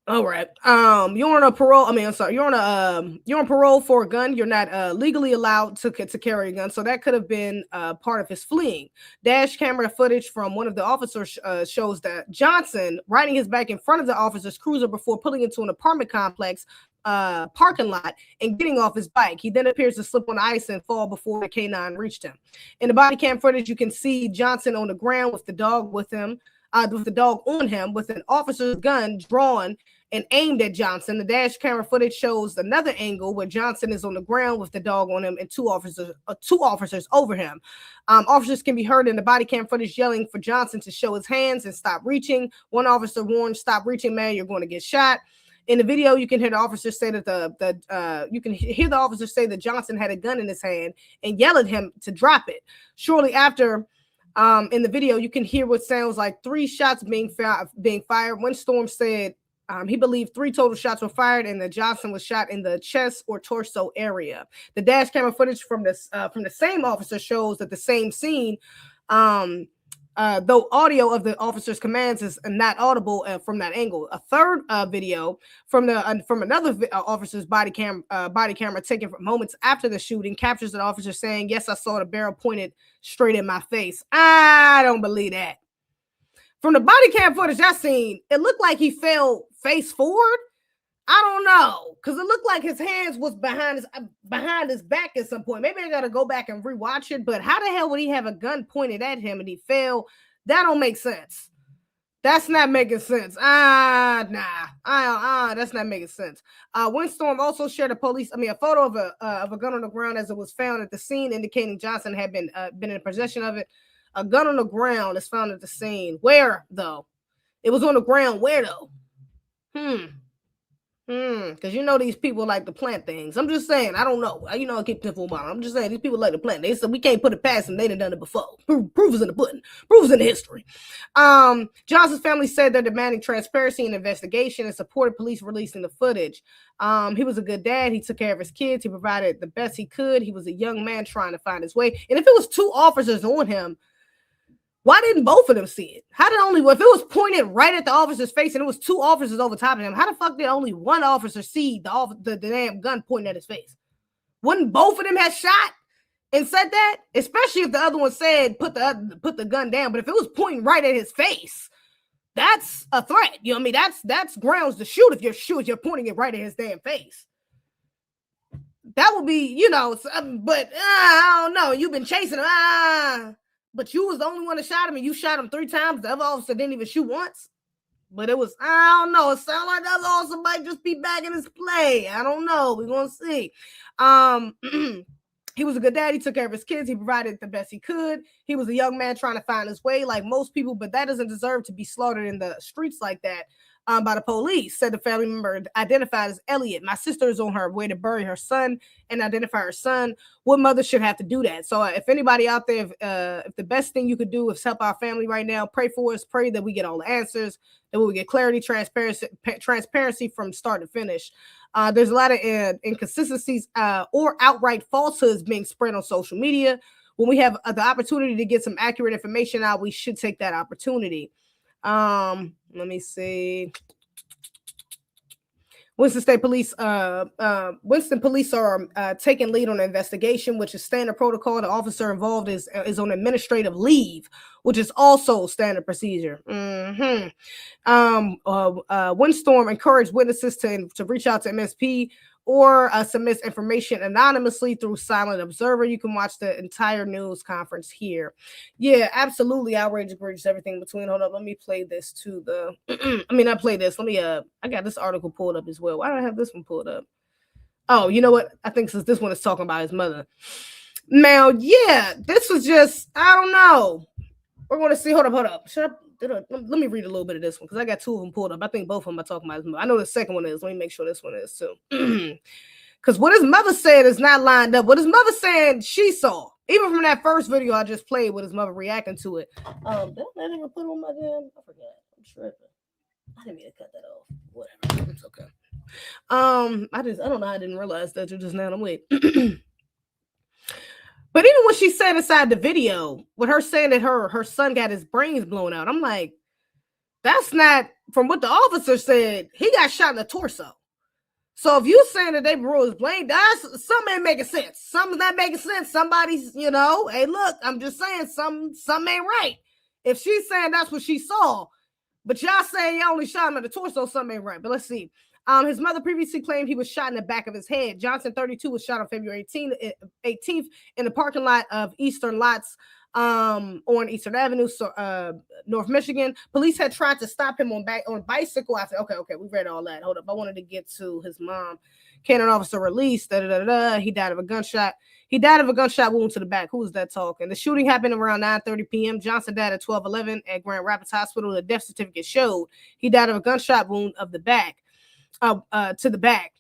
All right. You're on a parole. I mean, I'm sorry. You're on parole for a gun. You're not legally allowed to carry a gun. So that could have been part of his fleeing. Dash camera footage from one of the officers shows that Johnson riding his back in front of the officer's cruiser before pulling into an apartment complex parking lot and getting off his bike. He then appears to slip on ice and fall before the K9 reached him. In the body cam footage, you can see Johnson on the ground with the dog with him, with the dog on him, with an officer's gun drawn and aimed at Johnson. The dash camera footage shows another angle where Johnson is on the ground with the dog on him and two officers over him. Officers can be heard in the body cam footage yelling for Johnson to show his hands and stop reaching. One officer warned, "Stop reaching, man, you're going to get shot." In the video, you can hear the officer say that you can hear the officer say that Johnson had a gun in his hand and yell at him to drop it. Shortly after, in the video, you can hear what sounds like 3 shots being fired. Windstorm said he believed 3 total shots were fired and that Johnson was shot in the chest or torso area. The dash camera footage from the same officer shows that the same scene, though audio of the officer's commands is not audible from that angle. A third video from another officer's body camera taken from moments after the shooting captures an officer saying, "Yes, I saw the barrel pointed straight in my face." I don't believe that. From the body cam footage I seen, it looked like he fell face forward. I don't know, because it looked like his hands was behind his back at some point. Maybe I got to go back and rewatch it, but how the hell would he have a gun pointed at him and he fell? That don't make sense. That's not making sense. That's not making sense. Windstorm also shared a photo of a gun on the ground as it was found at the scene, indicating Johnson had been in possession of it. A gun on the ground is found at the scene. Where though? It was on the ground. Where though? Because you know these people like to plant things. I'm just saying. I don't know. I keep people in mind. I'm just saying these people like to plant. They said we can't put it past them. They done done it before. Proof is in the pudding. Proof is in the history. Johnson's family said they're demanding transparency and investigation and supported police releasing the footage. He was a good dad. He took care of his kids. He provided the best he could. He was a young man trying to find his way. And if it was 2 officers on him, why didn't both of them see it? If it was pointed right at the officer's face and it was 2 officers over top of him, how the fuck did only one officer see the damn gun pointing at his face? Wouldn't both of them have shot and said that? Especially if the other one said put the gun down. But if it was pointing right at his face, that's a threat. You know what I mean? That's grounds to shoot if you're pointing it right at his damn face. That would be, but I don't know. You've been chasing him. But you was the only one that shot him, and you shot him 3 times. The other officer didn't even shoot once. But it was, I don't know. It sounds like the other officer might just be back in his play. I don't know. We're going to see. He was a good dad. He took care of his kids. He provided the best he could. He was a young man trying to find his way like most people, but that doesn't deserve to be slaughtered in the streets like that. By the police, said the family member identified as Elliot. My sister is on her way to bury her son and identify her son. What mother should have to do that? So if anybody out there, if the best thing you could do is help our family right now, pray for us, pray that we get all the answers, that we get clarity, transparency from start to finish. There's a lot of inconsistencies or outright falsehoods being spread on social media. When we have the opportunity to get some accurate information out, we should take that opportunity. Let me see. Winston police are taking lead on the investigation, which is standard protocol. The officer involved is on administrative leave, which is also standard procedure. Windstorm encouraged witnesses to reach out to MSP or submit information anonymously through Silent Observer. You can watch the entire news conference here. Yeah, absolutely. Outrage, egregious, everything between. Hold up, let me play this to the. Not play this. Let me. I got this article pulled up as well. Why don't I have this one pulled up? Oh, you know what? I think since this one is talking about his mother. Now, yeah, this was just. I don't know. We're going to see. Hold up. Let me read a little bit of this one because I got 2 of them pulled up. I think both of them are talking about his mother. I know the second one is. Let me make sure this one is too. Because what his mother said is not lined up. What his mother said she saw. Even from that first video I just played with his mother reacting to it. Did I even put on my damn? I forgot. I'm tripping. I didn't mean to cut that off. Whatever. It's okay. I don't know. I didn't realize that just now. I'm wait. But even when she said inside the video, with her saying that her son got his brains blown out, I'm like, That's not, from what the officer said, he got shot in the torso. So if you saying that they bro is blamed, that's something ain't making sense. Something's not making sense. Somebody's, hey, look, I'm just saying something ain't right. If she's saying that's what she saw, but y'all saying y'all only shot him in the torso, something ain't right. But let's see. His mother previously claimed he was shot in the back of his head. Johnson, 32, was shot on February 18th in the parking lot of Eastern Lots on Eastern Avenue, North Michigan. Police had tried to stop him on bicycle. I said, okay, we read all that. Hold up. I wanted to get to his mom. Cannon officer released. He died of a gunshot. He died of a gunshot wound to the back. Who was that talking? The shooting happened around 9:30 p.m. Johnson died at 12:11 at Grand Rapids Hospital. The death certificate showed he died of a gunshot wound of the back, to the back.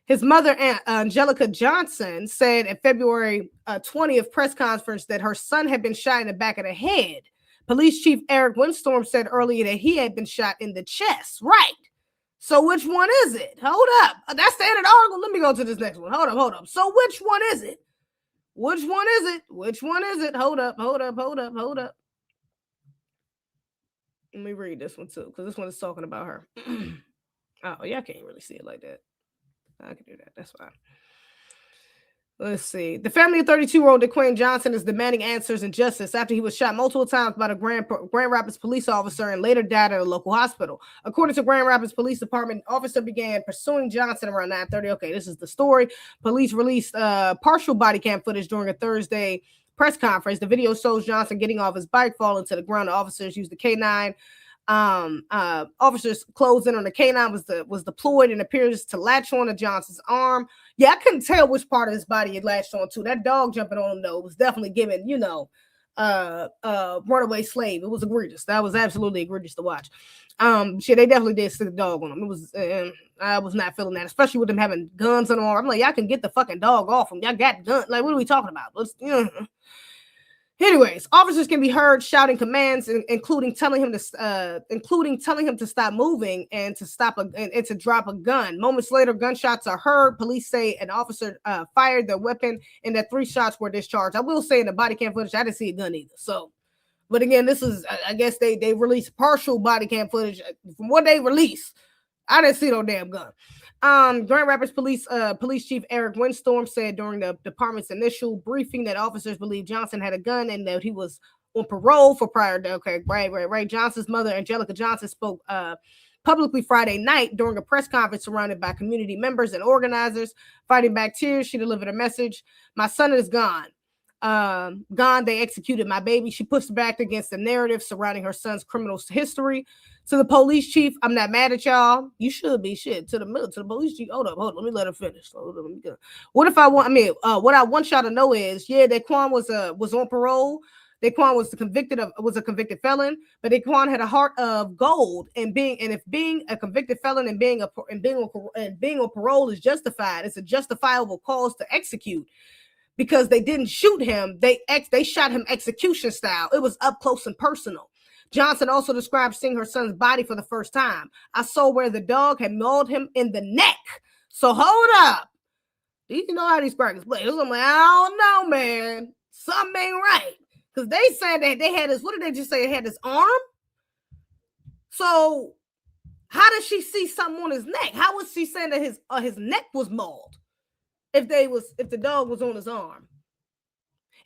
His mother, Angelica Johnson, said at February 20th press conference that her son had been shot in the back of the head. Police Chief Eric Windstorm said earlier that he had been shot in the chest. Right. So which one is it? Hold up. That's the end of the article. Let me go to this next one. Hold up. So which one is it? Which one is it? Hold up. Let me read this one too, because this one is talking about her. Oh, y'all can't really see it like that. I can do that. That's fine. Let's see. The family of 32-year-old DeQuayne Johnson is demanding answers and justice after he was shot multiple times by a Grand Rapids police officer and later died at a local hospital. According to Grand Rapids Police Department, officer began pursuing Johnson around 9:30. Okay, this is the story. Police released partial body cam footage during a Thursday press conference. The video shows Johnson getting off his bike, falling to the ground. The officers used the K9. Officers closed in on the K9 was deployed and appears to latch on to Johnson's arm. Yeah, I couldn't tell which part of his body it latched on to. That dog jumping on him though was definitely giving, runaway slave. It was egregious. That was absolutely egregious to watch. They definitely did stick the dog on him. It was I was not feeling that, especially with them having guns on them. I'm like, y'all can get the fucking dog off him. Y'all got guns. Like, what are we talking about? Anyways, officers can be heard shouting commands, including telling him to stop moving and to drop a gun. Moments later, gunshots are heard. Police say an officer fired their weapon and that 3 shots were discharged. I will say in the body cam footage, I didn't see a gun either. So, but again, this is, I guess they released partial body cam footage from what they released. I didn't see no damn gun. Grand Rapids Police Chief Eric Windstorm said during the department's initial briefing that officers believe Johnson had a gun and that he was on parole for prior. Okay, right. Johnson's mother, Angelica Johnson, spoke publicly Friday night during a press conference surrounded by community members and organizers. Fighting back tears, she delivered a message. My son is gone. Gone. They executed my baby. She pushed back against the narrative surrounding her son's criminal history. To the police chief, I'm not mad at y'all. You should be shit. To the police chief. Hold up. Let me let her finish. What I want y'all to know is, Daquan was on parole. Daquan was a convicted felon, but Daquan had a heart of gold. And if being a convicted felon and being on parole is justified, it's a justifiable cause to execute. Because they didn't shoot him, they shot him execution style. It was up close and personal. Johnson also described seeing her son's body for the first time. I saw where the dog had mauled him in the neck. So hold up. Do you know how these crackers play? I'm like, I don't know, man. Something ain't right. Because they said that they had what did they just say? They had his arm? So how did she see something on his neck? How was she saying that his neck was mauled? If the dog was on his arm.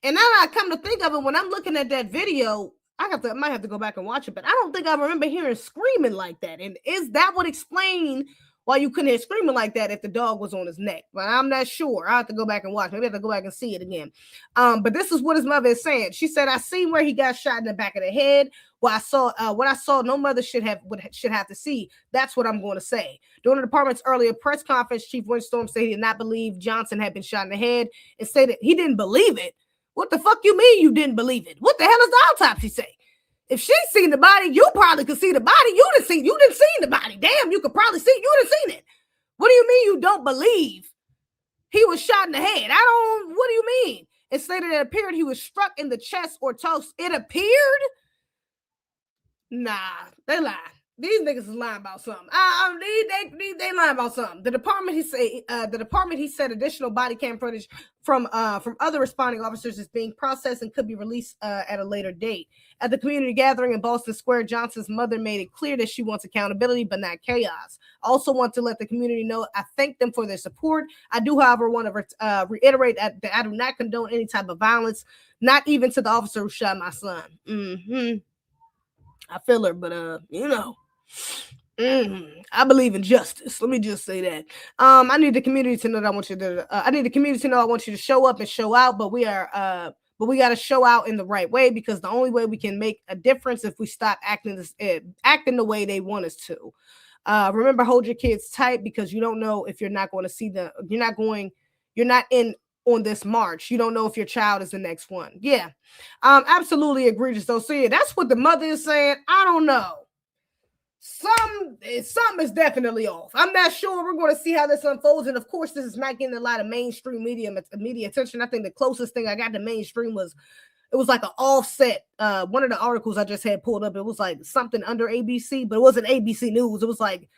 And now I come to think of it, when I'm looking at that video, I might have to go back and watch it, but I don't think I remember hearing screaming like that. And that would explain why you couldn't hear screaming like that if the dog was on his neck. But I'm not sure. I have to go back and watch. Maybe I have to go back and see it again. But this is what his mother is saying. She said, I seen where he got shot in the back of the head. What I saw, no mother should have to see. That's what I'm going to say. During the department's earlier press conference, Chief Windstorm said he did not believe Johnson had been shot in the head and stated he didn't believe it. What the fuck you mean you didn't believe it? What the hell does the autopsy say? If she's seen the body, you probably could see the body. You didn't see the body. Damn, you could probably see. You didn't seen it. What do you mean you don't believe he was shot in the head? What do you mean? It stated it appeared he was struck in the chest or toes. It appeared? Nah, they lied. these niggas is lying about something. They lying about something. The department he said additional body cam footage from other responding officers is being processed and could be released at a later date. At the community gathering in Boston Square, Johnson's mother made it clear that she wants accountability, but not chaos. I also want to let the community know I thank them for their support. I do, however, want to reiterate that I do not condone any type of violence, not even to the officer who shot my son. I feel her, but you know. I believe in justice. Let me just say that. I need the community to know that I want you to. I need the community to know I want you to show up and show out. But we got to show out in the right way, because the only way we can make a difference if we stop acting the way they want us to. Remember, hold your kids tight, because you don't know if you're not going to see them. You're not in on this march. You don't know if your child is the next one. Yeah, absolutely egregious though. So yeah, that's what the mother is saying. I don't know. Something is definitely off. I'm not sure. We're going to see how this unfolds. And of course, this is not getting a lot of mainstream media attention. I think the closest thing I got to mainstream was like an offset. One of the articles I just had pulled up, it was like something under ABC, but it wasn't ABC News. It was like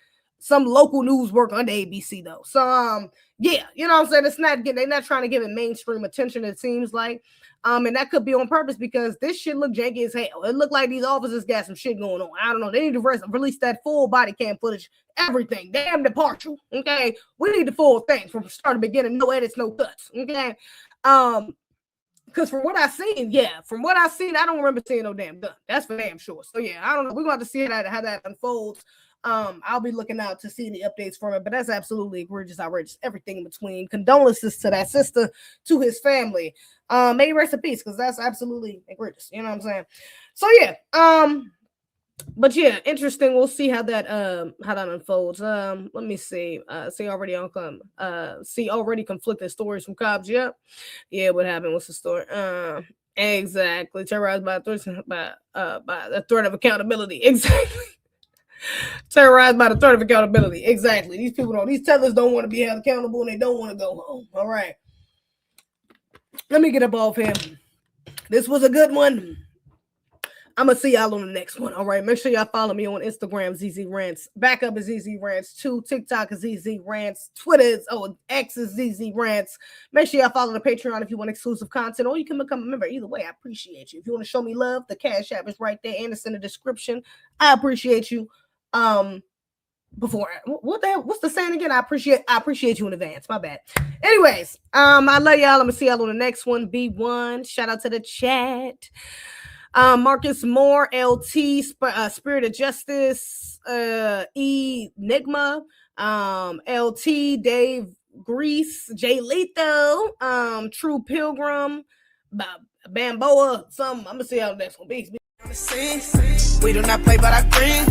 some local news work under ABC though. So yeah, you know what I'm saying? They're not trying to give it mainstream attention, it seems like. And that could be on purpose, because this shit look janky as hell. It looked like these officers got some shit going on. I don't know. They need to release that full body cam footage, everything. Damn the partial. Okay. We need the full thing from start to beginning. No edits, no cuts. Okay. Because from what I seen, I don't remember seeing no damn gun. That's for damn sure. So yeah, I don't know. We're going to have to see how that unfolds. I'll be looking out to see the updates from it, but that's absolutely egregious, outrageous, everything in between. Condolences to that sister, to his family. May rest in peace, because that's absolutely egregious. You know what I'm saying? So yeah, but yeah, interesting. We'll see how that unfolds. Let me see. See already conflicting stories from cops. Yep. Yeah, what happened? What's the story? Exactly. Terrorized by the threat of accountability. Exactly. Terrorized by the threat of accountability. Exactly. These tellers don't want to be held accountable, and they don't want to go home. All right. Let me get up off him. This was a good one. I'm going to see y'all on the next one. All right. Make sure y'all follow me on Instagram, ZZ Rants. Backup is ZZ Rants 2. TikTok is ZZ Rants. Twitter is, X is ZZ Rants. Make sure y'all follow the Patreon if you want exclusive content, or you can become a member. Either way, I appreciate you. If you want to show me love, the Cash App is right there, and it's in the description. I appreciate you. What's the saying again? I appreciate you in advance. My bad. Anyways, I love y'all. I'm gonna see y'all on the next one. B1. Shout out to the chat. Marcus Moore, LT, Spirit of Justice, Enigma, LT, Dave Grease, Jay Letho, True Pilgrim, Bamboa, I'm gonna see y'all on the next one. Peace. We do not play, but I green.